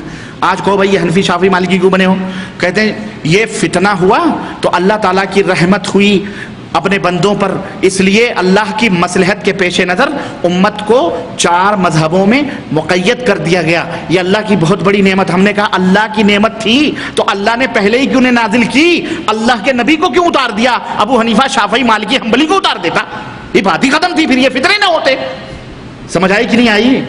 آج کو بھائی حنفی شافعی مالکی کیوں بنے ہو؟ کہتے ہیں یہ فتنہ ہوا تو اللہ تعالیٰ کی رحمت ہوئی اپنے بندوں پر, اس لیے اللہ کی مصلحت کے پیش نظر امت کو 4 مذہبوں میں مقید کر دیا گیا. یہ اللہ کی بہت بڑی نعمت. ہم نے کہا اللہ کی نعمت تھی تو اللہ نے پہلے ہی کیوں نے نازل کی, اللہ کے نبی کو کیوں اتار دیا, ابو حنیفہ شافعی مالکی حنبلی کو اتار دیتا, یہ بات ہی ختم تھی, پھر یہ فتنے نہ ہوتے. سمجھ آئی کہ نہیں آئی؟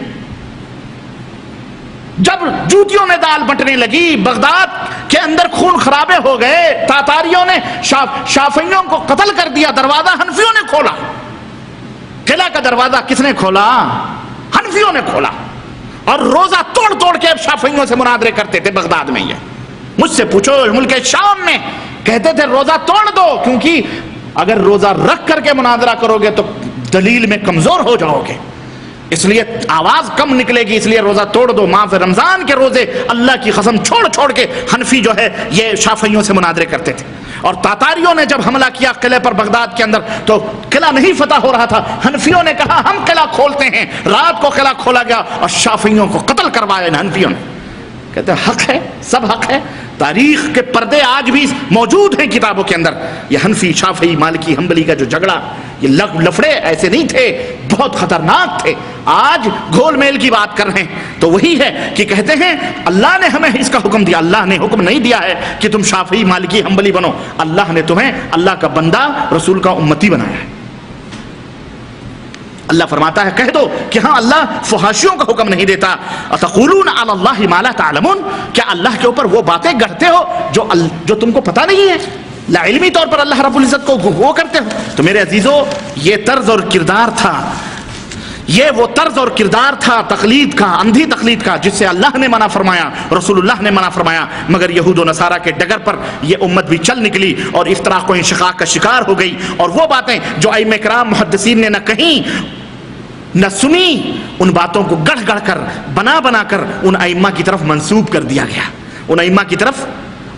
جب جوتیوں میں دال بٹنے لگی, بغداد کے اندر خون خرابے ہو گئے, تاتاریوں نے شافعیوں کو قتل کر دیا, دروازہ حنفیوں نے کھولا. قلعہ کا دروازہ کس نے کھولا؟ حنفیوں نے کھولا. اور روزہ توڑ توڑ کے شافعیوں سے مناظرے کرتے تھے بغداد میں. یہ مجھ سے پوچھو ملک شام میں کہتے تھے روزہ توڑ دو, کیونکہ اگر روزہ رکھ کر کے مناظرہ کرو گے تو دلیل میں کمزور ہو جاؤ گے, اس لیے آواز کم نکلے گی, اس لیے روزہ توڑ دو. ماہ رمضان کے روزے اللہ کی قسم چھوڑ چھوڑ کے حنفی جو ہے یہ شافعیوں سے مناظرے کرتے تھے. اور تاتاریوں نے جب حملہ کیا قلعے پر بغداد کے اندر تو قلعہ نہیں فتح ہو رہا تھا, حنفیوں نے کہا ہم قلعہ کھولتے ہیں, رات کو قلعہ کھولا گیا اور شافعیوں کو قتل کروایا حنفیوں نے. کہتے ہیں حق ہے، سب حق ہے. تاریخ کے پردے آج بھی موجود ہیں کتابوں کے اندر. یہ حنفی، شافعی، مالکی، حنبلی کا جو جھگڑا، یہ لفڑے ایسے نہیں تھے، بہت خطرناک تھے. آج گھول میل کی بات کر رہے ہیں تو وہی ہے کہ کہتے ہیں اللہ نے ہمیں اس کا حکم دیا. اللہ نے حکم نہیں دیا ہے کہ تم شافعی، مالکی، حنبلی بنو. اللہ نے تمہیں اللہ کا بندہ، رسول کا امتی بنایا ہے. اللہ فرماتا ہے کہہ دو کہ ہاں اللہ فحاشیوں کا حکم نہیں دیتا. اتقولون علی اللہ ما لا تعلمون، کیا اللہ کے اوپر وہ باتیں گڑھتے ہو جو تم کو پتہ نہیں ہے؟ لا علمی طور پر اللہ رب العزت کو وہ کرتے ہو. تو میرے عزیزو، یہ طرز اور کردار تھا، یہ وہ طرز اور کردار تھا تقلید کا، اندھی تقلید کا، جس سے اللہ نے منع فرمایا، رسول اللہ نے منع فرمایا. مگر یہود و نصارہ کے ڈگر پر یہ امت بھی چل نکلی اور افتراق و انشقاق کا شکار ہو گئی. اور وہ باتیں جو ائمہ کرام محدثین نے نہ کہیں نہ سنی، ان باتوں کو گڑھ گڑھ کر، بنا بنا کر ان ائمہ کی طرف منسوب کر دیا گیا، ان ائمہ کی طرف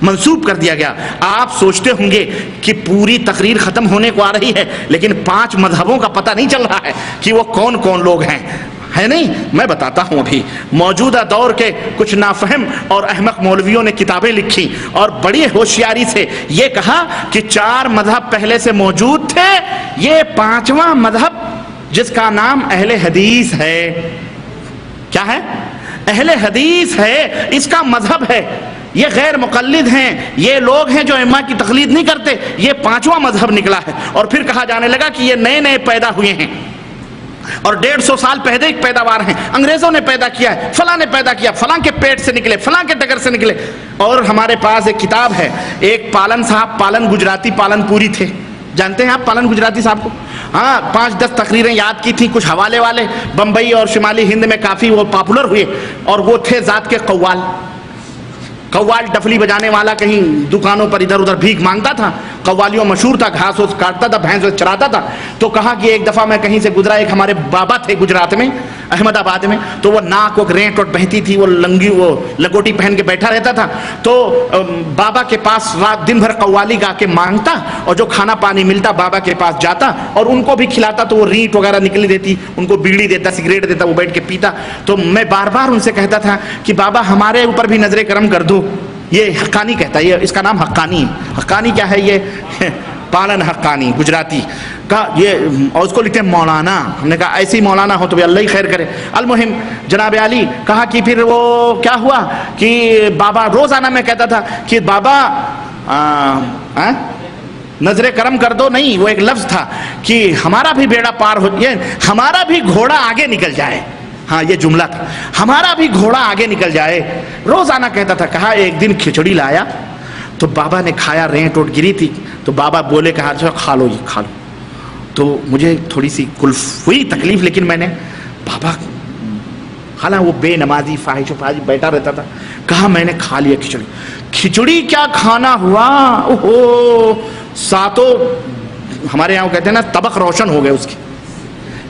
منسوب کر دیا گیا. آپ سوچتے ہوں گے کہ پوری تقریر ختم ہونے کو آ رہی ہے، لیکن 5 مذہبوں کا پتہ نہیں چل رہا ہے کہ وہ کون کون لوگ ہیں، ہے نہیں؟ میں بتاتا ہوں. ابھی موجودہ دور کے کچھ نافہم اور احمق مولویوں نے کتابیں لکھی اور بڑی ہوشیاری سے یہ کہا کہ 4 مذہب پہلے سے موجود تھے، یہ 5واں مذہب جس کا نام اہل حدیث ہے، کیا ہے؟ اہل حدیث ہے، اس کا مذہب ہے. یہ غیر مقلد ہیں، یہ لوگ ہیں جو ائمہ کی تقلید نہیں کرتے، یہ 5واں مذہب نکلا ہے. اور پھر کہا جانے لگا کہ یہ نئے نئے پیدا ہوئے ہیں اور 150 سال پہلے ایک پیداوار ہیں، انگریزوں نے پیدا کیا ہے، فلاں نے پیدا کیا، فلاں کے پیٹ سے نکلے، فلاں کے ڈگر سے نکلے. اور ہمارے پاس ایک کتاب ہے، ایک پالن صاحب، پالن گجراتی پالن پوری تھے، جانتے ہیں آپ پالن گجراتی صاحب کو؟ ہاں، 5-10 تقریریں یاد کی تھیں، کچھ حوالے والے، بمبئی اور شمالی ہند میں کافی وہ پاپولر ہوئے. اور وہ تھے ذات کے قوال، ڈفلی بجانے والا، کہیں دکانوں پر ادھر ادھر بھیک مانگتا تھا، قوالیوں مشہور تھا، گھاس وس کاٹتا تھا، بھینس وس چراتا تھا. تو کہا کہ ایک دفعہ میں کہیں سے گزرا، ایک ہمارے بابا تھے گجرات میں، احمد آباد میں، تو وہ ناک وہ رینٹ وٹ بہتی تھی، وہ لنگی وہ لگوٹی پہن کے بیٹھا رہتا تھا. تو بابا کے پاس رات دن بھر قوالی گا کے مانگتا، اور جو کھانا پانی ملتا بابا کے پاس جاتا اور ان کو بھی کھلاتا. تو وہ ریٹ وغیرہ نکلی دیتی، ان کو بیڑی دیتا، سگریٹ دیتا، وہ بیٹھ کے پیتا. تو میں بار بار ان سے کہتا تھا کہ بابا ہمارے اوپر بھی نظر کرم کر دو. یہ حقانی کہتا ہے، یہ اس کا نام حقانی ہے. حقانی کیا ہے؟ یہ پالن حقانی گجراتی کا، یہ اور اس کو لکھتے ہیں مولانا. ہم نے کہا ایسی مولانا ہو تو بھی اللہ ہی خیر کرے. المہم جناب علی کہا کہ پھر وہ کیا ہوا کہ بابا روزانہ میں کہتا تھا کہ بابا نظر کرم کر دو. نہیں، وہ ایک لفظ تھا کہ ہمارا بھی بیڑا پار ہو جائے، ہمارا بھی گھوڑا آگے نکل جائے. ہاں، یہ جملہ تھا، ہمارا بھی گھوڑا آگے نکل جائے. روزانہ کہتا تھا. کہا ایک دن کھچڑی لایا تو بابا نے کھایا، رینٹ وٹ گری تھی، تو بابا بولے کہا کھا لو، یہ کھا لو. تو مجھے تھوڑی سی کلف ہوئی، تکلیف، لیکن میں نے بابا، حالانکہ وہ بے نمازی فاحش و فاجر بیٹھا رہتا تھا، کہا میں نے کھا لیا کھچڑی. کھچڑی کیا کھانا ہوا، اوہو، ساتوں ہمارے یہاں کہتے ہیں نا طبق روشن ہو گئے اس کی.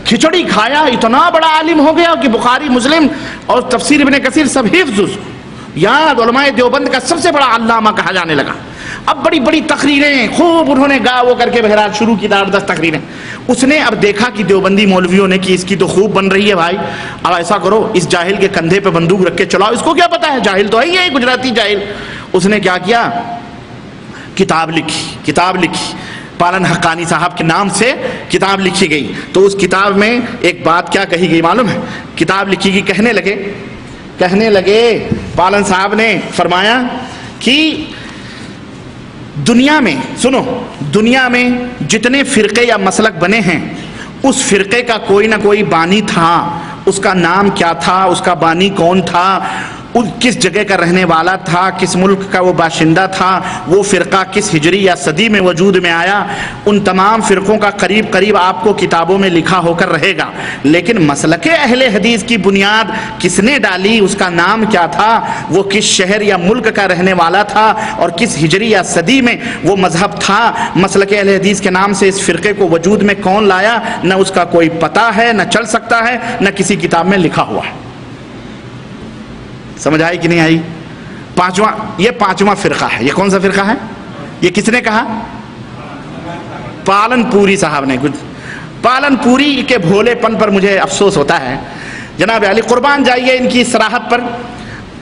کھچڑی کھایا، اتنا بڑا عالم ہو گیا کہ بخاری، مسلم اور تفسیر ابن کثیر سب حفظ اس کو یاد، علماء دیوبند کا سب سے بڑا علامہ کہا جانے لگا. اب بڑی بڑی تقریریں خوب انہوں نے گا وہ کر کے بہرحال شروع کی 8-10 تقریریں. اس نے اب دیکھا کہ دیوبندی مولویوں نے کہ اس کی تو خوب بن رہی ہے بھائی، اب ایسا کرو اس جاہل کے کندھے پہ بندوق رکھ کے چلاؤ، اس کو کیا پتا ہے، جاہل تو ہے ہی ہے گجراتی جاہل. اس نے کیا کیا، کتاب لکھی پالن حقانی صاحب کے نام سے کتاب لکھی گئی. تو اس کتاب میں ایک بات کیا کہی گئی معلوم ہے؟ کتاب لکھی گئی، کہنے لگے پالن صاحب نے فرمایا کہ دنیا میں، سنو، دنیا میں جتنے فرقے یا مسلک بنے ہیں، اس فرقے کا کوئی نہ کوئی بانی تھا. اس کا نام کیا تھا، اس کا بانی کون تھا، کس جگہ کا رہنے والا تھا، کس ملک کا وہ باشندہ تھا، وہ فرقہ کس ہجری یا صدی میں وجود میں آیا. ان تمام فرقوں کا قریب قریب آپ کو کتابوں میں لکھا ہو کر رہے گا. لیکن مسلک اہل حدیث کی بنیاد کس نے ڈالی، اس کا نام کیا تھا، وہ کس شہر یا ملک کا رہنے والا تھا، اور کس ہجری یا صدی میں وہ مذہب تھا، مسلک اہل حدیث کے نام سے اس فرقے کو وجود میں کون لایا، نہ اس کا کوئی پتہ ہے، نہ چل سکتا ہے، نہ کسی کتاب میں لکھا ہوا ہے. سمجھ آئی کہ نہیں آئی؟ یہ پانچواں فرقہ ہے. یہ کون سا فرقہ ہے؟ یہ کس نے کہا؟ پالن پوری صاحب نے. پالن پوری کے بھولے پن پر مجھے افسوس ہوتا ہے. جناب علی قربان جائیے ان کی صراحت پر.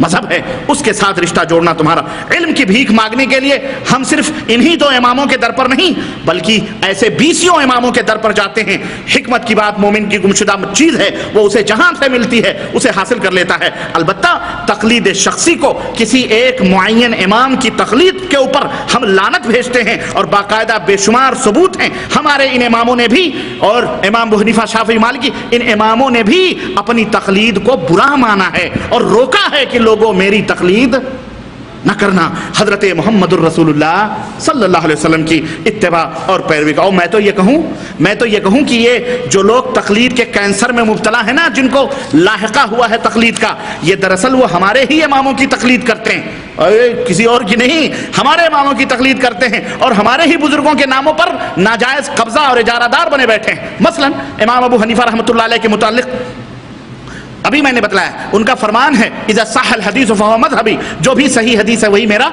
مذہب ہے اس کے ساتھ رشتہ جوڑنا تمہارا۔ علم کی بھیک مانگنے کے لیے ہم صرف انہی دو اماموں کے در پر نہیں بلکہ ایسے 20 اماموں کے در پر جاتے ہیں۔ حکمت کی بات مومن کی گمشدہ چیز ہے، وہ اسے جہاں سے ملتی ہے اسے حاصل کر لیتا ہے۔ البتہ تقلید شخصی کو، کسی ایک معین امام کی تقلید کے اوپر ہم لعنت بھیجتے ہیں، اور باقاعدہ بے شمار ثبوت ہیں۔ ہمارے ان اماموں نے بھی، اور امام ابو حنیفہ، شافعی، مالکی، ان اماموں نے بھی اپنی تقلید کو برا مانا ہے اور روکا ہے کہ لوگوں میری تقلید نہ کرنا، حضرت محمد الرسول اللہ صلی اللہ علیہ وسلم کی اتباع اور پیروی کا۔ اور میں تو یہ کہوں کہ یہ جو لوگ تقلید کے کینسر میں مبتلا ہیں نا، جن کو لاحقہ ہوا ہے تقلید کا، یہ دراصل وہ ہمارے ہی اماموں کی تقلید کرتے ہیں، کسی اور کی نہیں، ہمارے اماموں کی تقلید کرتے ہیں، اور ہمارے ہی بزرگوں کے ناموں پر ناجائز قبضہ اور اجارہ دار بنے بیٹھے ہیں۔ مثلا امام ابو حنیفہ رحمۃ اللہ علیہ کے متعلق ابھی میں نے بتلایا، ان کا فرمان ہے اذا صح الحدیث فهو مذہبی، جو بھی صحیح حدیث ہے وہی میرا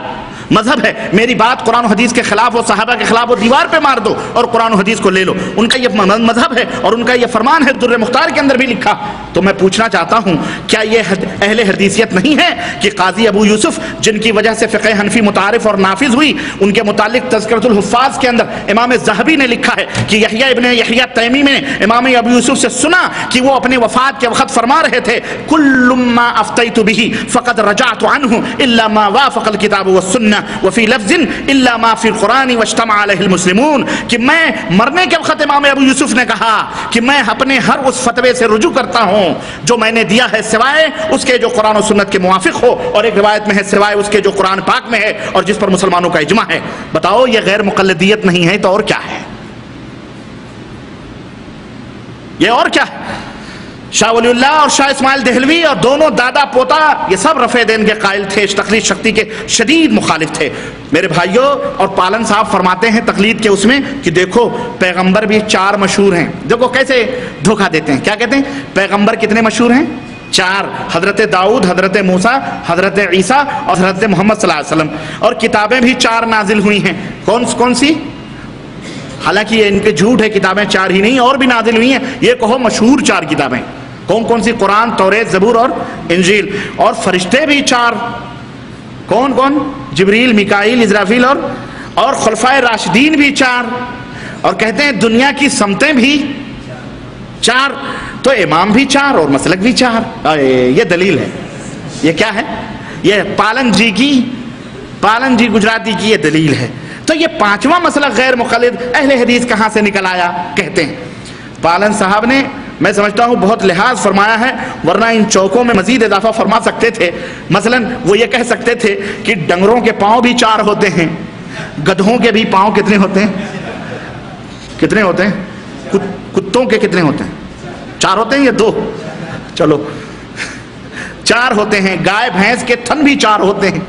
مذہب ہے، میری بات قرآن و حدیث کے خلاف ہو، صحابہ کے خلاف ہو، دیوار پہ مار دو اور قرآن و حدیث کو لے لو۔ ان کا یہ مذہب ہے اور ان کا یہ فرمان ہے، در مختار کے اندر بھی لکھا۔ تو میں پوچھنا چاہتا ہوں، کیا یہ اہل حدیثیت نہیں ہے کہ قاضی ابو یوسف، جن کی وجہ سے فقہ حنفی متعارف اور نافذ ہوئی، ان کے متعلق تذکرۃ الحفاظ کے اندر امام ذہبی نے لکھا ہے کہ یحییٰ ابن یحییٰ تیمی نے امام ابو یوسف سے سنا کہ وہ اپنے وفات کے وقت فرما رہے تھے کل ما افتیت به فقد رجعت عنه الا ما وافق الكتاب والسنہ وفی لفظ الا ما فی القرآن واجتمع علیہ المسلمون، کہ میں مرنے کے وقت امام ابو یوسف نے کہا کہ میں اپنے ہر اس فتوے سے رجوع کرتا ہوں جو میں نے دیا ہے، سوائے اس کے جو قرآن و سنت کے موافق ہو، اور ایک روایت میں ہے سوائے اس کے جو قرآن پاک میں ہے اور جس پر مسلمانوں کا اجماع ہے۔ بتاؤ یہ غیر مقلدیت نہیں ہے تو اور کیا ہے؟ یہ اور کیا ہے؟ شاہ ولی اللہ اور شاہ اسماعیل دہلوی اور دونوں دادا پوتا یہ سب رفع دین کے قائل تھے، تقلید شکتی کے شدید مخالف تھے میرے بھائیوں۔ اور پالن صاحب فرماتے ہیں تقلید کے اس میں کہ دیکھو پیغمبر بھی 4 مشہور ہیں۔ دیکھو کیسے دھوکہ دیتے ہیں، کیا کہتے ہیں؟ پیغمبر کتنے مشہور ہیں؟ 4، حضرت داؤد، حضرت موسیٰ، حضرت عیسیٰ اور حضرت محمد صلی اللہ علیہ وسلم۔ اور کتابیں بھی 4 نازل ہوئی ہیں، کون سی؟ حالانکہ یہ ان کے جھوٹ ہے، کتابیں 4 ہی نہیں اور بھی نازل ہوئی ہیں، یہ کہو مشہور 4 کتابیں۔ کون سی؟ قرآن، توریت، زبور اور انجیل۔ اور فرشتے بھی 4، کون؟ جبریل، میکائیل، اسرافیل اور خلفائے راشدین بھی 4۔ اور کہتے ہیں دنیا کی سمتیں بھی 4، تو امام بھی 4 اور مسلک بھی 4۔ یہ دلیل ہے، یہ کیا ہے؟ یہ پالن جی گجراتی کی یہ دلیل ہے۔ تو یہ 5واں مسئلہ غیر مقلد اہل حدیث کہاں سے نکل آیا؟ کہتے ہیں پالن صاحب نے، میں سمجھتا ہوں بہت لحاظ فرمایا ہے، ورنہ ان چوکوں میں مزید اضافہ فرما سکتے تھے۔ مثلا وہ یہ کہہ سکتے تھے کہ ڈنگروں کے پاؤں بھی 4 ہوتے ہیں، گدھوں کے بھی پاؤں کتنے ہوتے ہیں؟ کتوں کے کتنے ہوتے ہیں؟ 4 ہوتے ہیں یا 2؟ چلو 4 ہوتے ہیں۔ گائے بھینس کے تھن بھی 4 ہوتے ہیں۔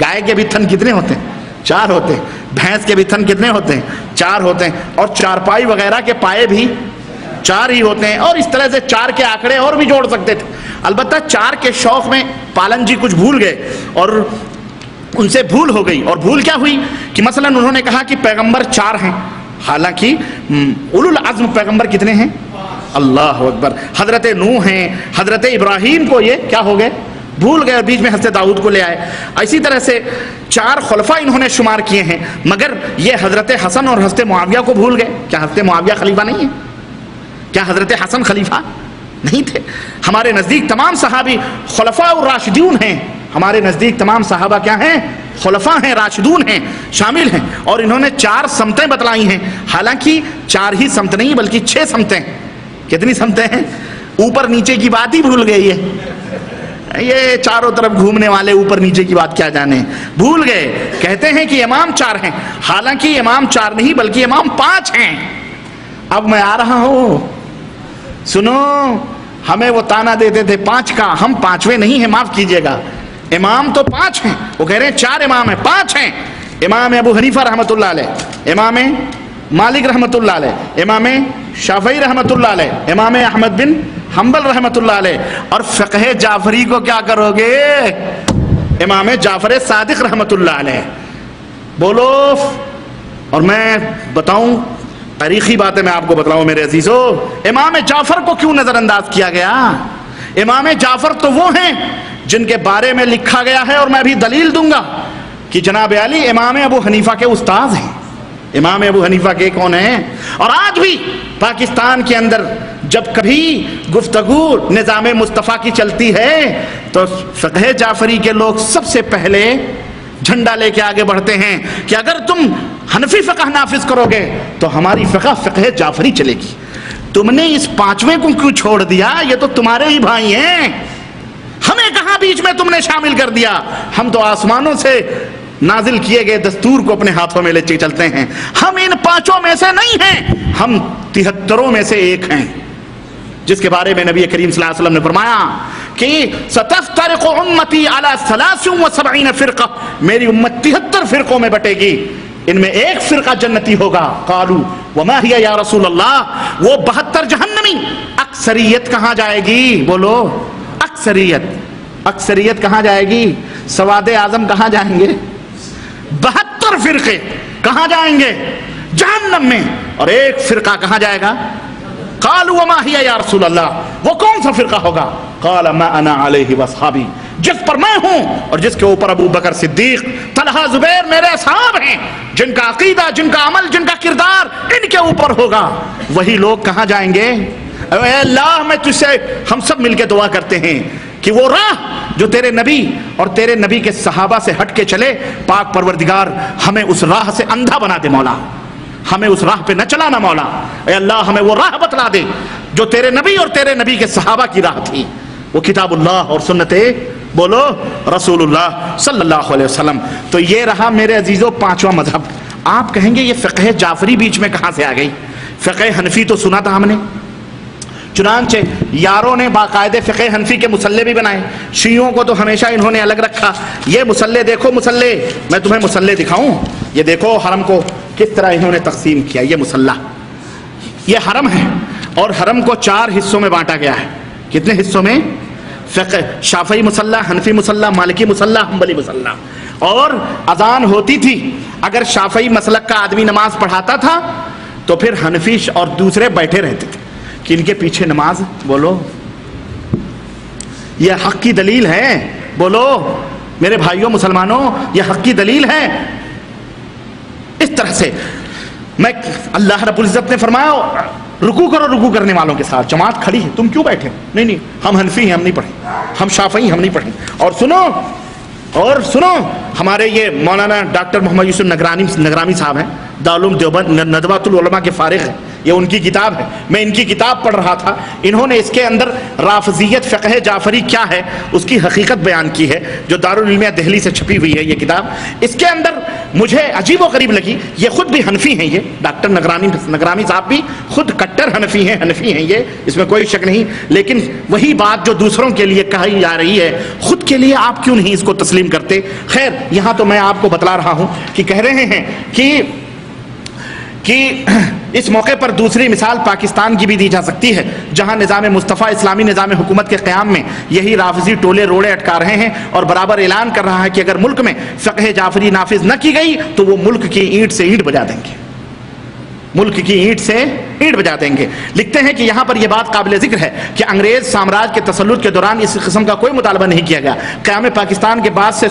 گائے کے بھی تھن کتنے ہوتے ہیں؟ 4 ہوتے ہیں۔ بھینس کے بھی تھن کتنے ہوتے ہیں؟ 4 ہوتے ہیں۔ اور چارپائی وغیرہ کے پائے بھی 4 ہی ہوتے ہیں۔ اور اس طرح سے 4 کے آنکڑے اور بھی جوڑ سکتے تھے، البتہ 4 کے شوق میں پالن جی کچھ بھول گئے، اور ان سے بھول ہو گئی۔ اور بھول کیا ہوئی کہ مثلا انہوں نے کہا کہ پیغمبر 4 ہیں، حالانکہ اولو العزم پیغمبر کتنے ہیں؟ اللہ اکبر، حضرت نوح ہیں، حضرت ابراہیم کو یہ کیا ہو گئے؟ بھول گئے، اور بیچ میں حضرت داؤد کو لے آئے۔ اسی طرح سے 4 خلفاء انہوں نے شمار کیے ہیں، مگر یہ حضرت حسن اور حضرت معاویہ کو بھول گئے۔ کیا حضرت معاویہ خلیفہ نہیں ہے؟ کیا حضرت حسن خلیفہ نہیں تھے؟ ہمارے نزدیک تمام صحابی خلفاء اور راشدون ہیں، ہمارے نزدیک تمام صحابہ کیا ہیں؟ خلفاء ہیں، راشدون ہیں، شامل ہیں۔ اور انہوں نے 4 سمتیں بتلائی ہیں، حالانکہ 4 ہی سمت نہیں بلکہ 6 سمتیں۔ کتنی سمتیں ہیں؟ اوپر نیچے کی بات ہی بھول گئے، یہ چاروں طرف گھومنے والے اوپر نیچے کی بات کیا جانے، بھول گئے۔ کہتے ہیں کہ امام 4 ہیں، حالانکہ امام 4 نہیں بلکہ امام 5 ہیں۔ اب میں آ رہا ہوں، سنو، ہمیں وہ تانا دیتے تھے 5 کا، ہم 5ویں نہیں ہیں، معاف کیجئے گا۔ امام تو 5 ہیں، وہ کہہ رہے ہیں 4 امام ہیں، 5 ہیں۔ امام ابو حنیفہ رحمۃ اللہ علیہ، امام مالک رحمۃ اللہ علیہ، امام شافعی رحمۃ اللہ علیہ، امام احمد بن حنبل رحمۃ اللہ علیہ۔ اور فقہ جعفری کو کیا کرو گے؟ امام جعفر صادق رحمۃ اللہ علیہ۔ بولو۔ اور میں بتاؤں تاریخی باتیں، میں آپ کو بتلاؤں میرے عزیزو، امام جعفر کو کیوں نظر انداز کیا گیا؟ امام جعفر تو وہ ہیں جن کے بارے میں لکھا گیا ہے اور میں بھی دلیل دوں گا کہ جناب علی امام ابو حنیفہ کے استاذ ہیں. امام ابو حنیفہ کے کون ہیں؟ اور آج بھی پاکستان کے اندر جب کبھی گفتگو نظام مصطفیٰ کی چلتی ہے تو فقہ جعفری کے لوگ سب سے پہلے جھنڈا لے کے آگے بڑھتے ہیں کہ اگر تم حنفی فقہ نافذ کرو گے تو ہماری فقہ جعفری چلے گی. تم نے اس پانچویں کو کیوں چھوڑ دیا؟ یہ تو تمہارے ہی بھائی ہیں. ہمیں کہاں بیچ میں تم نے شامل کر دیا؟ ہم تو آسمانوں سے نازل کیے گئے دستور کو اپنے ہاتھوں میں لے کے چلتے ہیں. ہم ان پانچوں میں سے نہیں ہیں, ہم 73 میں سے ایک ہیں, جس کے بارے میں نبی کریم صلی اللہ علیہ وسلم نے فرمایا کہ ستفترق امتی علی 73 فرقہ, میری امت 73 فرقوں میں بٹے گی, ان میں ایک فرقہ جنتی ہوگا. قالوا وما هي یا رسول اللہ, وہ 72 جہنمی. اکثریت کہاں جائے گی؟ بولو اکثریت کہاں جائے گی؟ سواد اعظم کہاں جائیں گے؟ 72 فرقے کہاں جائیں گے؟ جہنم میں. اور ایک فرقہ کہاں جائے گا؟ قالوا وما هي یا رسول اللہ, وہ کون سا فرقہ ہوگا؟ قال ما انا علیہ واصحابی, جس پر میں ہوں اور جس کے اوپر ابو بکر صدیق, طلحہ, زبیر میرے اصحاب ہیں, جن کا عقیدہ, جن کا عمل, جن کا کردار ان کے اوپر ہوگا. وہی لوگ کہاں جائیں گے؟ اے اللہ, میں تجھ سے, ہم سب مل کے دعا کرتے ہیں کہ وہ راہ جو تیرے نبی اور تیرے نبی کے صحابہ سے ہٹ کے چلے, پاک پروردگار ہمیں اس راہ سے اندھا بنا دے مولا, ہمیں اس راہ پہ نہ چلانا مولا. اے اللہ, ہمیں وہ راہ بتلا دے جو تیرے نبی اور تیرے نبی کے صحابہ کی راہ تھی, وہ کتاب اللہ اور سنت بولو رسول اللہ صلی اللہ علیہ وسلم. تو یہ رہا میرے عزیزوں پانچواں مذہب. آپ کہیں گے یہ فقہ جعفری بیچ میں کہاں سے آ گئی؟ فقہ حنفی تو سنا تھا ہم نے, چنانچہ یاروں نے باقاعدہ فقہ حنفی کے مسلے بھی بنائے. شیعوں کو تو ہمیشہ انہوں نے الگ رکھا. یہ مسلے دیکھو, مسلے میں تمہیں مسلے دکھاؤں, یہ دیکھو حرم کو کس طرح انہوں نے تقسیم کیا. یہ مسلح, یہ حرم ہے اور حرم کو 4 حصوں میں بانٹا گیا ہے. کتنے حصوں میں؟ فقہ شافعی مسلح, حنفی مسلح, مالکی مسلح, حنبلی مسلح. اور اذان ہوتی تھی, اگر شافعی مسلک کا آدمی نماز پڑھاتا تھا تو پھر حنفی اور دوسرے بیٹھے رہتے تھے کہ ان کے پیچھے نماز. بولو یہ حق کی دلیل ہے. بولو میرے بھائیوں مسلمانوں, یہ حق کی دلیل ہے. اس طرح سے میں, اللہ رب العزت نے فرمایا رکوع کرو رکوع کرنے والوں کے ساتھ, جماعت کھڑی ہے, تم کیوں بیٹھے؟ نہیں ہم حنفی ہیں, ہم نہیں پڑھیں, ہم شافعی ہم نہیں پڑھیں. اور سنو ہمارے یہ مولانا ڈاکٹر محمد یوسف نگرامی صاحب ہیں, دارالعلوم دیوبند ندوۃ العلماء کے فارغ ہیں, یہ ان کی کتاب ہے, میں ان کی کتاب پڑھ رہا تھا. انہوں نے اس کے اندر رافضیت فقہ جعفری کیا ہے اس کی حقیقت بیان کی ہے, جو دارالعلوم دہلی سے چھپی ہوئی ہے یہ کتاب. اس کے اندر مجھے عجیب و غریب لگی, یہ خود بھی حنفی ہیں, یہ ڈاکٹر نگرامی صاحب بھی خود کٹر حنفی ہیں یہ, اس میں کوئی شک نہیں. لیکن وہی بات جو دوسروں کے لیے کہی جا رہی ہے, خود کے لیے آپ کیوں نہیں اس کو تسلیم کرتے؟ خیر, یہاں تو میں آپ کو بتلا رہا ہوں کہ کہہ رہے ہیں کہ اس موقع پر دوسری مثال پاکستان کی بھی دی جا سکتی ہے, جہاں نظام مصطفیٰ اسلامی نظام حکومت کے قیام میں یہی رافضی ٹولے روڑے اٹکا رہے ہیں اور برابر اعلان کر رہا ہے کہ اگر ملک میں فقہ جعفری نافذ نہ کی گئی تو وہ ملک کی اینٹ سے اینٹ بجا دیں گے, ملک کی اینٹ سے اینٹ بجا دیں گے. لکھتے ہیں کہ یہاں پر یہ بات قابل ذکر ہے کہ انگریز سامراج کے تسلط کے دوران اس قسم کا کوئی مطالبہ نہیں کیا گیا. قیام پاکستان کے بعد سے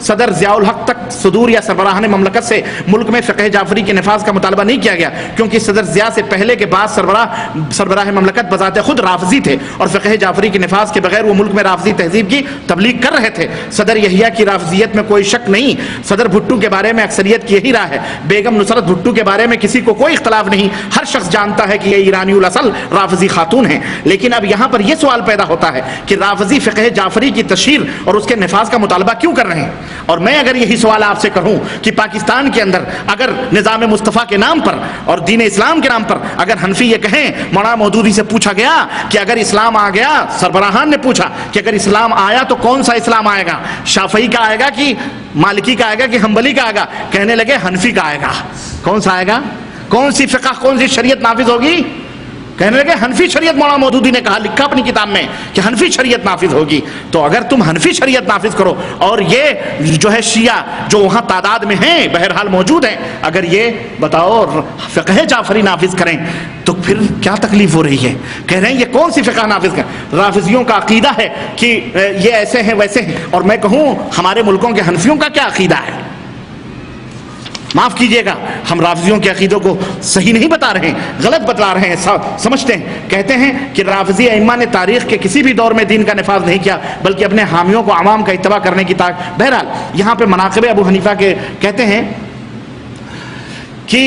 صدر ضیاء الحق تک صدور یا سربراہان مملکت سے ملک میں فقہ جعفری کے نفاذ کا مطالبہ نہیں کیا گیا, کیونکہ صدر ضیاء سے پہلے کے بعد سربراہ مملکت بذات خود رافضی تھے اور فقہ جعفری کے نفاذ کے بغیر وہ ملک میں رافضی تہذیب کی تبلیغ کر رہے تھے. صدر یحییٰ کی رافضیت میں کوئی شک نہیں. صدر بھٹو کے بارے میں اکثریت کی یہی رائے ہے. بیگم نصرت بھٹو کے بارے میں کسی کو کوئی اختلاف نہیں, ہر شخص جانتا ہے کہ یہ ایرانی الاصل رافضی خاتون ہیں. لیکن اب یہاں پر یہ سوال پیدا ہوتا ہے کہ رافضی فقہ جعفری کی تشہیر اور اس کے نفاذ کا مطالبہ کیوں کر رہے ہیں؟ اور میں اگر یہی سوال آپ سے کروں کہ پاکستان کے اندر اگر نظام مصطفیٰ کے نام پر اور دین اسلام کے نام پر اگر حنفی یہ کہیں, مولانا مودودی سے پوچھا گیا کہ اگر اسلام آ گیا, سربراہان نے پوچھا کہ اگر اسلام آیا تو کون سا اسلام آئے گا, شافعی کا آئے گا کہ مالکی کا آئے گا کہ حنبلی کا آئے گا؟ کہنے لگے حنفی کا آئے گا. کون سا آئے گا؟ کون سی فقہ, کون سی شریعت نافذ ہوگی؟ کہنے لگے حنفی شریعت مولانا مودودی نے کہا، لکھا اپنی کتاب میں کہ حنفی شریعت نافذ ہوگی. تو اگر تم حنفی شریعت نافذ کرو اور یہ جو ہے شیعہ جو وہاں تعداد میں ہیں بہرحال موجود ہیں، اگر یہ بتاؤ فقہ جعفری نافذ کریں تو پھر کیا تکلیف ہو رہی ہے؟ کہہ رہے ہیں یہ کون سی فقہ نافذ کریں؟ رافضیوں کا عقیدہ ہے کہ یہ ایسے ہیں ویسے ہیں، اور میں کہوں ہمارے ملکوں کے حنفیوں کا کیا عقیدہ ہے؟ معاف کیجئے گا، ہم رافضیوں کے عقیدوں کو صحیح نہیں بتا رہے ہیں، غلط بتلا رہے ہیں، سمجھتے ہیں. کہتے ہیں کہ رافضی ائمہ نے تاریخ کے کسی بھی دور میں دین کا نفاذ نہیں کیا، بلکہ اپنے حامیوں کو عوام کا اتباع کرنے کی بہرحال یہاں پہ مناقب ابو حنیفہ کے کہتے ہیں کہ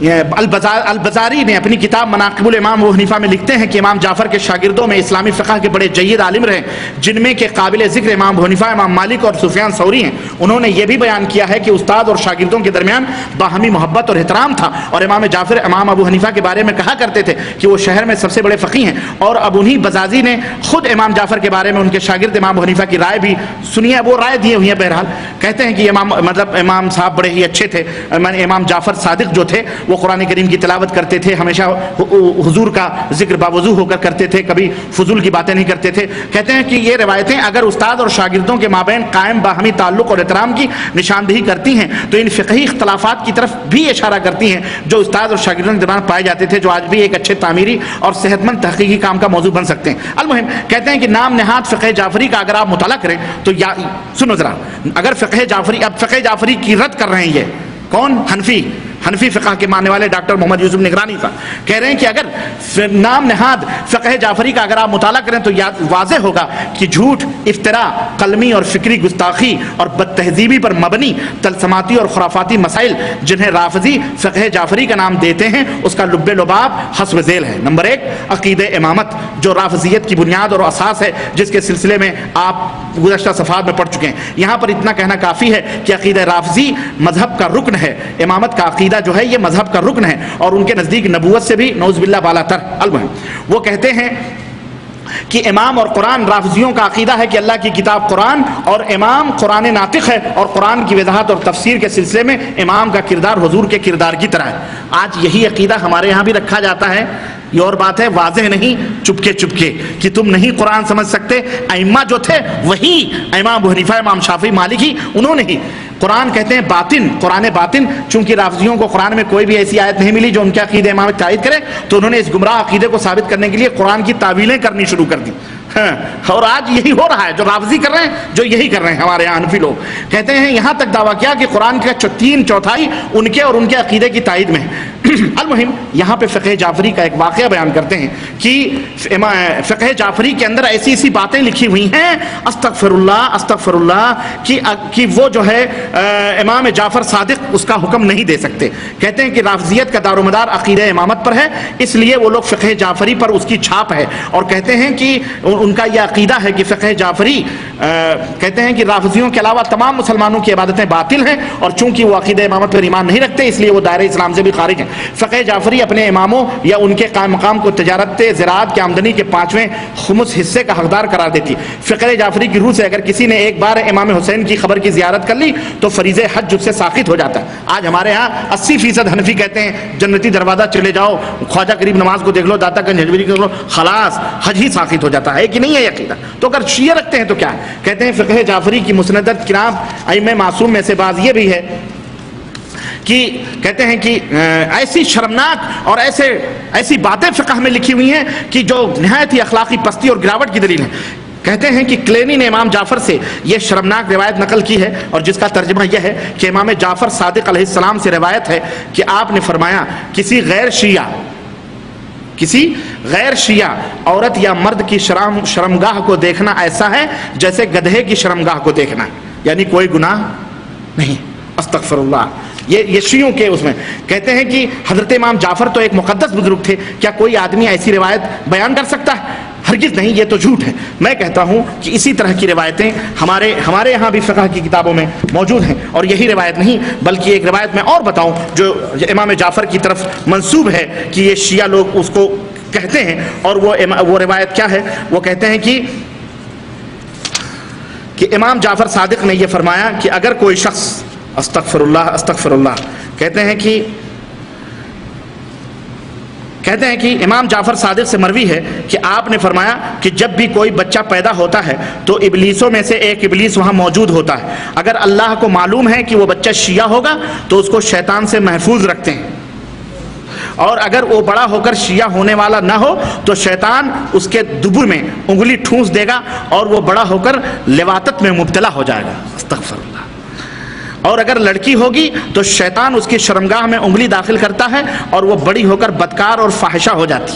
البزاری نے اپنی کتاب مناقب الامام ابو حنیفہ میں لکھتے ہیں کہ امام جعفر کے شاگردوں میں اسلامی فقہ کے بڑے جید عالم رہے، جن میں کہ قابل ذکر امام ابو حنیفہ، امام مالک اور سفیان ثوری ہیں. انہوں نے یہ بھی بیان کیا ہے کہ استاد اور شاگردوں کے درمیان باہمی محبت اور احترام تھا، اور امام جعفر امام ابو حنیفہ کے بارے میں کہا کرتے تھے کہ وہ شہر میں سب سے بڑے فقیہ ہیں. اور اب انہی بزازی نے خود امام جعفر کے بارے میں ان کے شاگرد امام ابو حنیفہ کی رائے بھی سنی ہے، وہ رائے دیے ہوئی ہیں. بہرحال کہتے ہیں کہ امام صاحب بڑے ہی اچھے تھے. امام جعفر صادق جو تھے وہ قرآن کریم کی تلاوت کرتے تھے، ہمیشہ حضور کا ذکر باوضو ہو کر کرتے تھے، کبھی فضول کی باتیں نہیں کرتے تھے. کہتے ہیں کہ یہ روایتیں اگر استاد اور شاگردوں کے مابین قائم باہمی تعلق اور احترام کی نشاندہی کرتی ہیں تو ان فقہی اختلافات کی طرف بھی اشارہ کرتی ہیں جو استاد اور شاگردوں کے درمیان پائے جاتے تھے، جو آج بھی ایک اچھے تعمیری اور صحت مند تحقیقی کام کا موضوع بن سکتے ہیں. المہم کہتے ہیں کہ نام نہاد فقہ جعفری کا اگر آپ مطالعہ کریں تو سنو ذرا، اگر فقہ جعفری کی رد کر رہے ہیں، یہ کون؟ حنفی فقہ کے ماننے والے ڈاکٹر محمد یوسف نگرانی صاحب کہہ رہے ہیں کہ اگر نام نہاد فقہ جعفری کا اگر آپ مطالعہ کریں تو واضح ہوگا کہ جھوٹ، افتراء، قلمی اور فکری گستاخی اور بد تہذیبی پر مبنی طلسماتی اور خرافاتی مسائل جنہیں رافضی فقہ جعفری کا نام دیتے ہیں اس کا لب لباب حسب ذیل ہے. نمبر 1 عقیدہ امامت، جو رافضیت کی بنیاد اور اساس ہے، جس کے سلسلے میں آپ گزشتہ صفحات میں پڑھ چکے ہیں. یہاں پر اتنا کہنا کافی ہے کہ عقیدہ رافضی مذہب کا رکن ہے. امامت کا عقیدہ جو ہے یہ مذہب کا رکن ہے اور ان کے نزدیک نبوت سے بھی نعوذ باللہ بالا تر. المہم وہ کہتے ہیں کہ امام اور قرآن، رافضیوں کا عقیدہ ہے کہ اللہ کی کتاب قرآن اور امام قرآن ناطق ہے، اور قرآن کی وضاحت اور تفسیر کے سلسلے میں امام کا کردار حضور کے کردار کی طرح ہے. آج یہی عقیدہ ہمارے یہاں بھی رکھا جاتا ہے. یہ اور بات ہے، واضح نہیں، چپکے چپکے کہ تم نہیں قرآن سمجھ سکتے. ائمہ جو تھے وہی امام ابو حنیفہ، امام شافعی، مالک ہی، انہوں نے ہی قرآن کہتے ہیں باطن، قرآن باطن. چونکہ رافضیوں کو قرآن میں کوئی بھی ایسی آیت نہیں ملی جو ان کے عقیدے امامت تائید کرے، تو انہوں نے اس گمراہ عقیدے کو ثابت کرنے کے لیے قرآن کی تعویلیں کرنی شروع کر دی. اور آج یہی ہو رہا ہے، جو رافضی کر رہے ہیں، جو یہی کر رہے ہیں ہمارے یہاں حنفی لوگ. کہتے ہیں یہاں تک دعویٰ کیا کہ قرآن کا 3/4 ان کے اور ان کے عقیدے کی تائید میں ہے. المہم یہاں پہ فقہ جعفری کا ایک واقعہ بیان کرتے ہیں کہ فقہ جعفری کے اندر ایسی باتیں لکھی ہوئی ہیں استغفر اللہ کہ وہ جو ہے امام جعفر صادق اس کا حکم نہیں دے سکتے. کہتے ہیں کہ رافضیت کا دار و مدار عقیدہ امامت پر ہے، اس لیے وہ لوگ فقہ جعفری پر اس کی چھاپ ہے. اور کہتے ہیں کہ ان کا یہ عقیدہ ہے کہ فقہ جعفری کہتے ہیں کہ رافضیوں کے علاوہ تمام مسلمانوں کی عبادتیں باطل ہیں، اور چونکہ وہ عقیدہ امامت پر ایمان نہیں رکھتے اس لیے وہ دائرہ اسلام سے بھی خارج ہیں. فقہ جعفری اپنے اماموں یا ان کے قائم مقام کو تجارت زراعت کی آمدنی کے 5ویں خمس حصے کا حقدار قرار دیتی. فقہ جعفری کی روح سے اگر کسی نے ایک بار امام حسین کی قبر کی زیارت کر لی تو فریضہ حج اس سے ساقط ہو جاتا ہے. آج ہمارے ہاں 80% حنفی کہتے ہیں جنتی دروازہ چلے جاؤ، خواجہ قریب نماز کو دیکھ لو، داتا گنج حجویری کو دیکھ لو، خلاص حج ہی ساقط ہو جاتا ہے. کہ نہیں ہے یہ عقیدہ؟ تو اگر شیعہ رکھتے ہیں تو کیا ہے؟ کہتے ہیں فقہ جعفری کی مسندت کرام ائمہ معصوم میں سے بعض یہ بھی ہے کہ کہتے ہیں کہ ایسی شرمناک اور ایسی باتیں فقہ میں لکھی ہوئی ہیں کہ جو نہایت ہی اخلاقی پستی اور گراوٹ کی دلیل ہے. کہتے ہیں کہ کلینی نے امام جعفر سے یہ شرمناک روایت نقل کی ہے، اور جس کا ترجمہ یہ ہے کہ امام جعفر صادق علیہ السلام سے روایت ہے کہ آپ نے فرمایا کسی غیر شیعہ عورت یا مرد کی شرمگاہ کو دیکھنا ایسا ہے جیسے گدھے کی شرمگاہ کو دیکھنا، یعنی کوئی گناہ نہیں. استغفر اللہ. یہ شیعوں کے اس میں کہتے ہیں کہ حضرت امام جعفر تو ایک مقدس بزرگ تھے، کیا کوئی آدمی ایسی روایت بیان کر سکتا ہے؟ ہرگز نہیں، یہ تو جھوٹ ہے. میں کہتا ہوں کہ اسی طرح کی روایتیں ہمارے یہاں بھی فقہ کی کتابوں میں موجود ہیں، اور یہی روایت نہیں بلکہ ایک روایت میں اور بتاؤں جو امام جعفر کی طرف منسوب ہے کہ یہ شیعہ لوگ اس کو کہتے ہیں. اور وہ روایت کیا ہے؟ وہ کہتے ہیں کہ امام جعفر صادق نے یہ فرمایا کہ اگر کوئی شخص استغفر اللہ کہتے ہیں کہتے ہیں کہ امام جعفر صادق سے مروی ہے کہ آپ نے فرمایا کہ جب بھی کوئی بچہ پیدا ہوتا ہے تو ابلیسوں میں سے ایک ابلیس وہاں موجود ہوتا ہے. اگر اللہ کو معلوم ہے کہ وہ بچہ شیعہ ہوگا تو اس کو شیطان سے محفوظ رکھتے ہیں، اور اگر وہ بڑا ہو کر شیعہ ہونے والا نہ ہو تو شیطان اس کے دبر میں انگلی ٹھونس دے گا اور وہ بڑا ہو کر لواطت میں مبتلا ہو جائے گا. استغفر اللہ. اور اگر لڑکی ہوگی تو شیطان اس کی شرمگاہ میں انگلی داخل کرتا ہے اور وہ بڑی ہو کر بدکار اور فاحشہ ہو جاتی.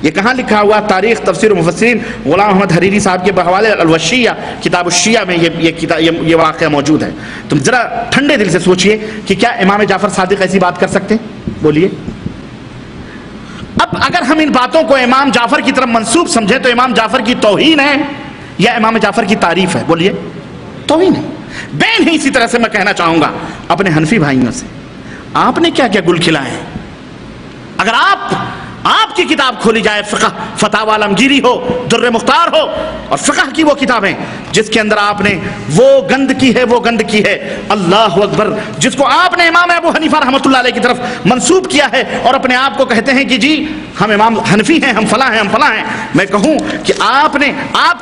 یہ کہاں لکھا ہوا؟ تاریخ تفسیر و مفسرین غلام احمد حریری صاحب کے بحوالے الوشیہ کتاب الشیعہ میں یہ واقعہ موجود ہے. تم ذرا ٹھنڈے دل سے سوچئے کہ کیا امام جعفر صادق ایسی بات کر سکتے ہیں؟ بولیے. اب اگر ہم ان باتوں کو امام جعفر کی طرف منسوب سمجھیں تو امام جعفر کی توہین ہے یا امام جعفر کی تعریف ہے؟ بولیے. توہین ہے. بین ہی اسی طرح سے میں کہنا چاہوں گا اپنے حنفی بھائیوں سے، آپ نے کیا کیا گل کھلائے ہیں؟ اگر آپ کی کتاب کھولی جائے، فقہ فتاوی عالمگیری ہو، در مختار ہو، اور فقہ کی وہ کتابیں جس کے اندر آپ نے وہ گند کی ہے اللہ اکبر، جس کو آپ نے امام ابو حنیفہ رحمۃ اللہ علیہ کی طرف منسوب کیا ہے اور اپنے آپ کو کہتے ہیں کہ جی ہم امام حنفی ہیں، ہم فلاں ہیں. میں کہوں کہ آپ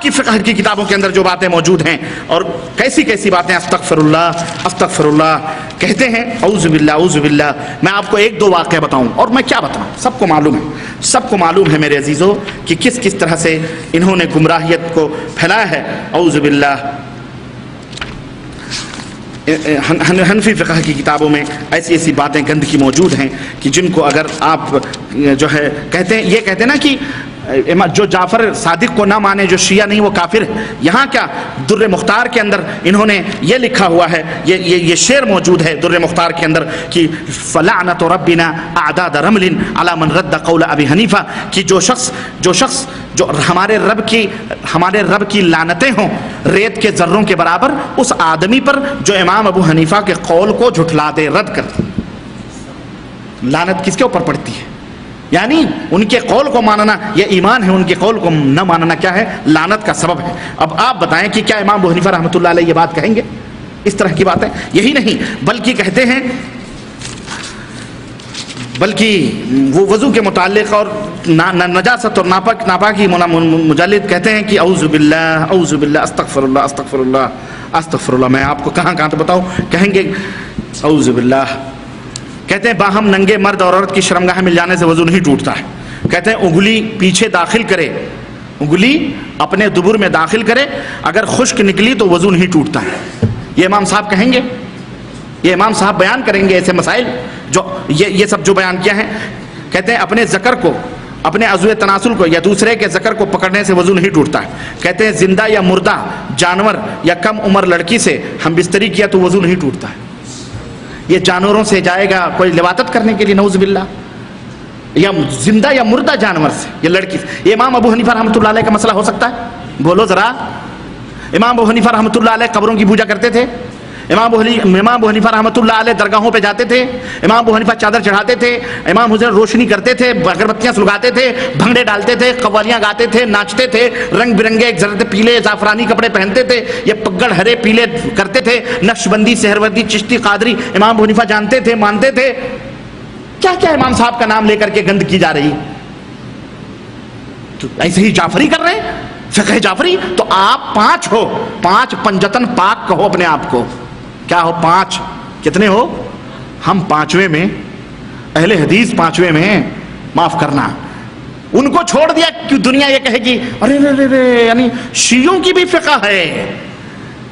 کی فقہ کی کتابوں کے اندر جو باتیں موجود ہیں اور کیسی باتیں استغفر اللہ کہتے ہیں. اعوذ باللہ. میں آپ کو ایک دو واقعہ بتاؤں، اور میں کیا بتاؤں، سب کو معلوم ہے میرے عزیزو کہ کس طرح سے انہوں نے گمراہیت کو پھیلایا ہے. اعوذ باللہ. حنفی فقہ کی کتابوں میں ایسی باتیں گند کی موجود ہیں کہ جن کو اگر آپ جو ہے کہتے ہیں نا کہ جو جعفر صادق کو نہ مانے، جو شیعہ نہیں وہ کافر ہے. یہاں کیا در مختار کے اندر انہوں نے یہ لکھا ہوا ہے، یہ شعر موجود ہے در مختار کے اندر کہ فلعنت ربنا اعداد رمل علی من رد قول ابی حنیفہ، کہ جو شخص جو ہمارے رب کی لعنتیں ہوں ریت کے ذروں کے برابر اس آدمی پر جو امام ابو حنیفہ کے قول کو جھٹلا دے، رد کر دے. لعنت کس کے اوپر پڑتی ہے؟ یعنی ان کے قول کو ماننا یہ ایمان ہے، ان کے قول کو نہ ماننا کیا ہے؟ لعنت کا سبب ہے. اب آپ بتائیں کہ کیا امام ابو حنیفہ رحمۃ اللہ علیہ یہ بات کہیں گے؟ اس طرح کی بات ہے. یہی نہیں بلکہ کہتے ہیں، بلکہ وہ وضو کے متعلق اور نجاست اور ناپاکی مجلد کہتے ہیں کہ اعوذ باللہ استغفر اللہ. میں آپ کو کہاں تو بتاؤں، کہیں گے اعوذ باللہ. کہتے ہیں باہم ننگے مرد اور عورت کی شرمگاہ مل جانے سے وضو نہیں ٹوٹتا ہے. کہتے ہیں انگلی پیچھے داخل کرے، انگلی اپنے دبر میں داخل کرے، اگر خشک نکلی تو وضو نہیں ٹوٹتا ہے. یہ امام صاحب کہیں گے، یہ امام صاحب بیان کریں گے ایسے مسائل جو یہ سب جو بیان کیا ہے. کہتے ہیں اپنے ذکر کو، اپنے عضو تناسل کو یا دوسرے کے ذکر کو پکڑنے سے وضو نہیں ٹوٹتا ہے. کہتے ہیں زندہ یا مردہ جانور یا کم عمر لڑکی سے ہم بستری کیا تو وضو نہیں ٹوٹتا ہے. یہ جانوروں سے جائے گا کوئی لواطت کرنے کے لیے نعوذ باللہ، یا زندہ یا مردہ جانور سے، یہ لڑکی سے. یہ امام ابو حنیفہ رحمۃ اللہ علیہ کا مسئلہ ہو سکتا ہے؟ بولو ذرا. امام ابو حنیفہ رحمۃ اللہ علیہ قبروں کی پوجا کرتے تھے. امام ابو حنیفہ رحمۃ اللہ علیہ درگاہوں پہ جاتے تھے. امام ابو حنیفہ چادر چڑھاتے تھے. امام حسین روشنی کرتے تھے، اگربتیاں سلگاتے تھے، بھنگڑے ڈالتے تھے، قوالیاں گاتے تھے، ناچتے تھے، رنگ برنگے زرد پیلے زعفرانی کپڑے پہنتے تھے، یہ پگڑ ہرے پیلے کرتے تھے، نقشبندی، سہروردی، چشتی، قادری امام ابو حنیفہ جانتے تھے، مانتے تھے. کیا امام صاحب کا نام لے کر کے گند کی جا رہی؟ تو ایسے ہی جعفری کر رہے ہیں، فقہ جعفری. تو آپ 5 ہو، 5 پنجتن پاک کہو اپنے آپ کو. کیا ہو؟ 5. کتنے ہو؟ ہم 5ویں میں، اہل حدیث 5ویں میں. معاف کرنا، ان کو چھوڑ دیا کہ دنیا یہ کہے گی ارے یعنی شیعوں کی بھی فقہ ہے،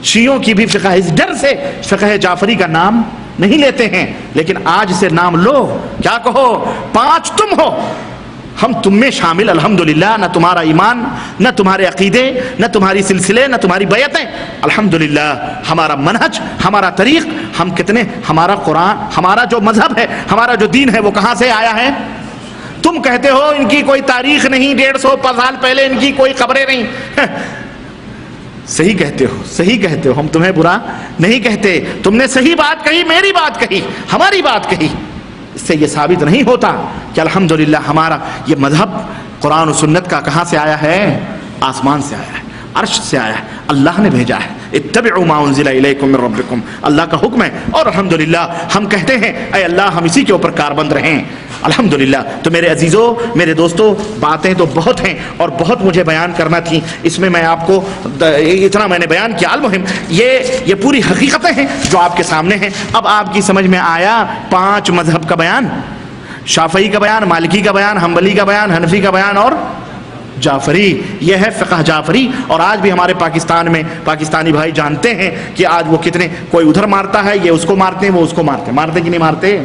شیعوں کی بھی فقہ ہے. اس ڈر سے فقہ جعفری کا نام نہیں لیتے ہیں، لیکن آج سے نام لو. کیا کہو؟ 5 تم ہو، ہم تم میں شامل. الحمدللہ. نہ تمہارا ایمان، نہ تمہارے عقیدے، نہ تمہاری سلسلے، نہ تمہاری بیعتیں. الحمدللہ ہمارا منہج، ہمارا طریق، ہم کتنے، ہمارا قرآن، ہمارا جو مذہب ہے، ہمارا جو دین ہے وہ کہاں سے آیا ہے؟ تم کہتے ہو ان کی کوئی تاریخ نہیں، 150 سال پہلے ان کی کوئی قبریں نہیں. صحیح کہتے ہو، ہم تمہیں برا نہیں کہتے. تم نے صحیح بات کہی، میری بات کہی، ہماری بات کہی. اس سے یہ ثابت نہیں ہوتا کہ الحمدللہ ہمارا یہ مذہب قرآن و سنت کا کہاں سے آیا ہے؟ آسمان سے آیا ہے، عرش سے آیا ہے، اللہ نے بھیجا ہے. اتبعوا ما انزل الیکم من ربکم، اللہ کا حکم ہے. اور الحمدللہ ہم کہتے ہیں اے اللہ ہم اسی کے اوپر کاربند رہیں. الحمدللہ۔ تو میرے عزیزوں، میرے دوستوں، باتیں تو بہت ہیں اور بہت مجھے بیان کرنا تھی، اس میں میں آپ کو اتنا میں نے بیان کیا۔ المہم یہ پوری حقیقتیں ہیں جو آپ کے سامنے ہیں۔ اب آپ کی سمجھ میں آیا 5 مذہب کا بیان، شافعی کا بیان، مالکی کا بیان، حنبلی کا بیان، حنفی کا بیان اور جعفری۔ یہ ہے فقہ جعفری۔ اور آج بھی ہمارے پاکستان میں پاکستانی بھائی جانتے ہیں کہ آج وہ کتنے، کوئی ادھر مارتا ہے، یہ اس کو مارتے ہیں، وہ اس کو مارتے ہیں، مارتے کہ نہیں مارتے؟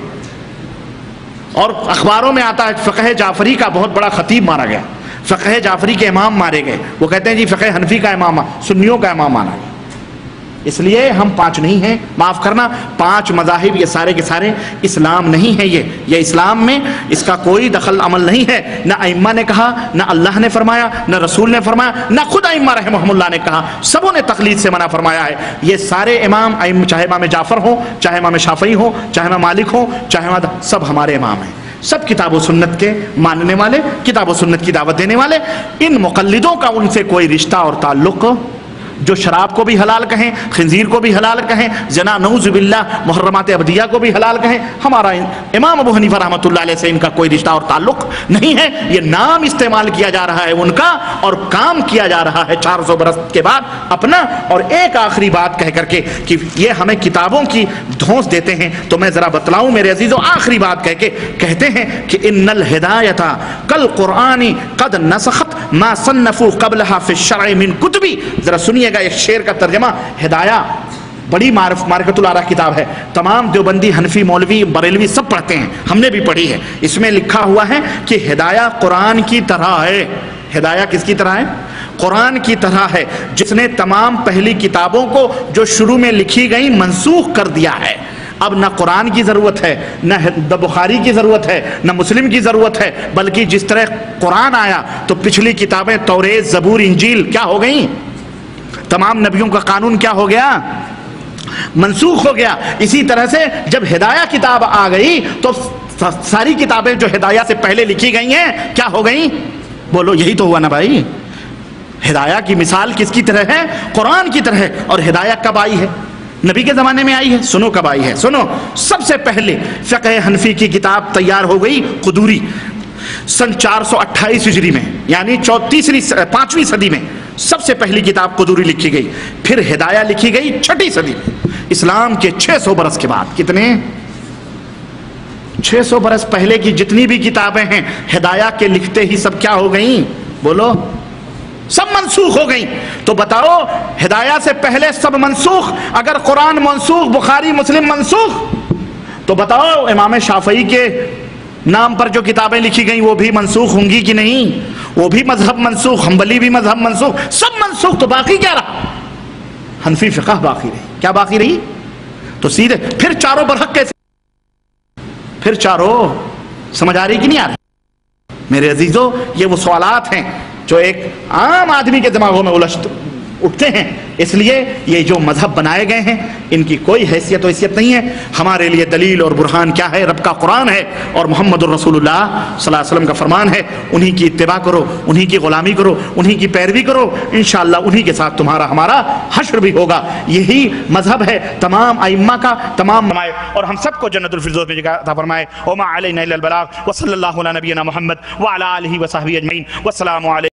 اور اخباروں میں آتا ہے فقہ جعفری کا بہت بڑا خطیب مارا گیا، فقہ جعفری کے امام مارے گئے۔ وہ کہتے ہیں جی فقہ حنفی کا امام، سنیوں کا امام مانا۔ اس لیے ہم 5 نہیں ہیں، معاف کرنا، 5 مذاہب یہ سارے کے سارے اسلام نہیں ہیں۔ یہ اسلام میں اس کا کوئی دخل عمل نہیں ہے، نہ ائمہ نے کہا، نہ اللہ نے فرمایا، نہ رسول نے فرمایا، نہ خود ائمہ رحمہم اللہ نے کہا، سبوں نے تقلید سے منع فرمایا ہے۔ یہ سارے امام، چاہے امام جعفر ہوں، چاہے امام شافعی ہوں، چاہے امام مالک ہوں، چاہے سب ہمارے امام ہیں، سب کتاب و سنت کے ماننے والے، کتاب و سنت کی دعوت دینے والے۔ ان مقلدوں کا ان سے کوئی رشتہ اور تعلق، جو شراب کو بھی حلال کہیں، خنزیر کو بھی حلال کہیں، زنا نعوذ باللہ، محرمات ابدیہ کو بھی حلال کہیں، ہمارا امام ابو حنیفہ رحمۃ اللہ علیہ سے ان کا کوئی رشتہ اور تعلق نہیں ہے۔ یہ نام استعمال کیا جا رہا ہے ان کا، اور کام کیا جا رہا ہے 400 برس کے بعد اپنا۔ اور ایک آخری بات کہہ کر کے کہ یہ ہمیں کتابوں کی دھونس دیتے ہیں، تو میں ذرا بتلاؤں میرے عزیزوں، آخری بات کہہ کے کہتے ہیں کہ ان الہدایۃ کالقرآن قد نسخت ما صنفوا قبلها فی الشرع من کتب۔ ذرا سنیے گا ایک شعر کا ترجمہ۔ ہدایہ بڑی معرفت الآراء کتاب ہے، تمام دیوبندی، حنفی، مولوی، بریلوی سب پڑھتے ہیں، ہم نے بھی پڑھی ہے۔ اس میں لکھا ہوا ہے کہ ہدایہ قرآن کی طرح ہے۔ ہدایہ کس کی طرح ہے؟ قرآن کی طرح ہے، جس نے تمام پہلی کتابوں کو جو شروع میں لکھی گئی منسوخ کر دیا ہے۔ اب نہ قرآن کی ضرورت ہے، نہ بخاری کی ضرورت ہے، نہ مسلم کی ضرورت ہے، بلکہ جس طرح قرآن آیا تو پچھلی کتابیں توریت، زبور، انجیل کیا ہو گئیں؟ تمام نبیوں کا قانون کیا ہو گیا؟ منسوخ ہو گیا۔ اسی طرح سے جب ہدایہ کتاب آ گئی تو ساری کتابیں جو ہدایہ سے پہلے لکھی گئی ہیں کیا ہو گئیں؟ بولو، یہی تو ہوا نا بھائی۔ ہدایہ کی مثال کس کی طرح ہے؟ قرآن کی طرح ہے۔ اور ہدایہ کب آئی ہے؟ نبی کے زمانے میں آئی ہے۔ سنو کب آئی ہے، سنو۔ سب سے پہلے فقہ حنفی کی کتاب تیار ہو گئی قدوری سن 428 ہجری میں، یعنی 5ویں صدی میں سب سے پہلی کتاب قدوری لکھی گئی۔ پھر ہدایہ لکھی گئی 6ٹھی صدی میں، اسلام کے 600 برس کے بعد۔ کتنے؟ 600 برس پہلے کی جتنی بھی کتابیں ہیں ہدایہ کے لکھتے ہی سب کیا ہو گئیں؟ بولو، سب منسوخ ہو گئیں۔ تو بتاؤ، ہدایہ سے پہلے سب منسوخ، اگر قرآن منسوخ، بخاری مسلم منسوخ، تو بتاؤ امام شافعی کے نام پر جو کتابیں لکھی گئیں وہ بھی منسوخ ہوں گی کہ نہیں؟ وہ بھی مذہب منسوخ، حنبلی بھی مذہب منسوخ، سب منسوخ، تو باقی کیا رہا؟ حنفی فقہ باقی رہی۔ کیا باقی رہی؟ تو سیدھے پھر چاروں برحق کیسے؟ پھر چاروں سمجھ آ رہی کہ نہیں آ رہی؟ میرے عزیزوں، یہ وہ سوالات ہیں جو ایک عام آدمی کے دماغوں میں اٹھتے ہیں۔ اس لیے یہ جو مذہب بنائے گئے ہیں ان کی کوئی حیثیت و حیثیت نہیں ہے۔ ہمارے لیے دلیل اور برہان کیا ہے؟ رب کا قرآن ہے اور محمد الرسول اللہ صلی اللہ علیہ وسلم کا فرمان ہے۔ انہی کی اتباع کرو، انہی کی غلامی کرو، انہی کی پیروی کرو، انشاءاللہ انہی کے ساتھ تمہارا ہمارا حشر بھی ہوگا۔ یہی مذہب ہے تمام ائمہ کا، تمام اور ہم سب کو جنت الفردوس میں جگہ عطا فرمائے۔ وما علینا الا البلاغ، وصلی اللہ علی نبینا محمد وعلی آلہ وصحبہ اجمعین، والسلام علیکم۔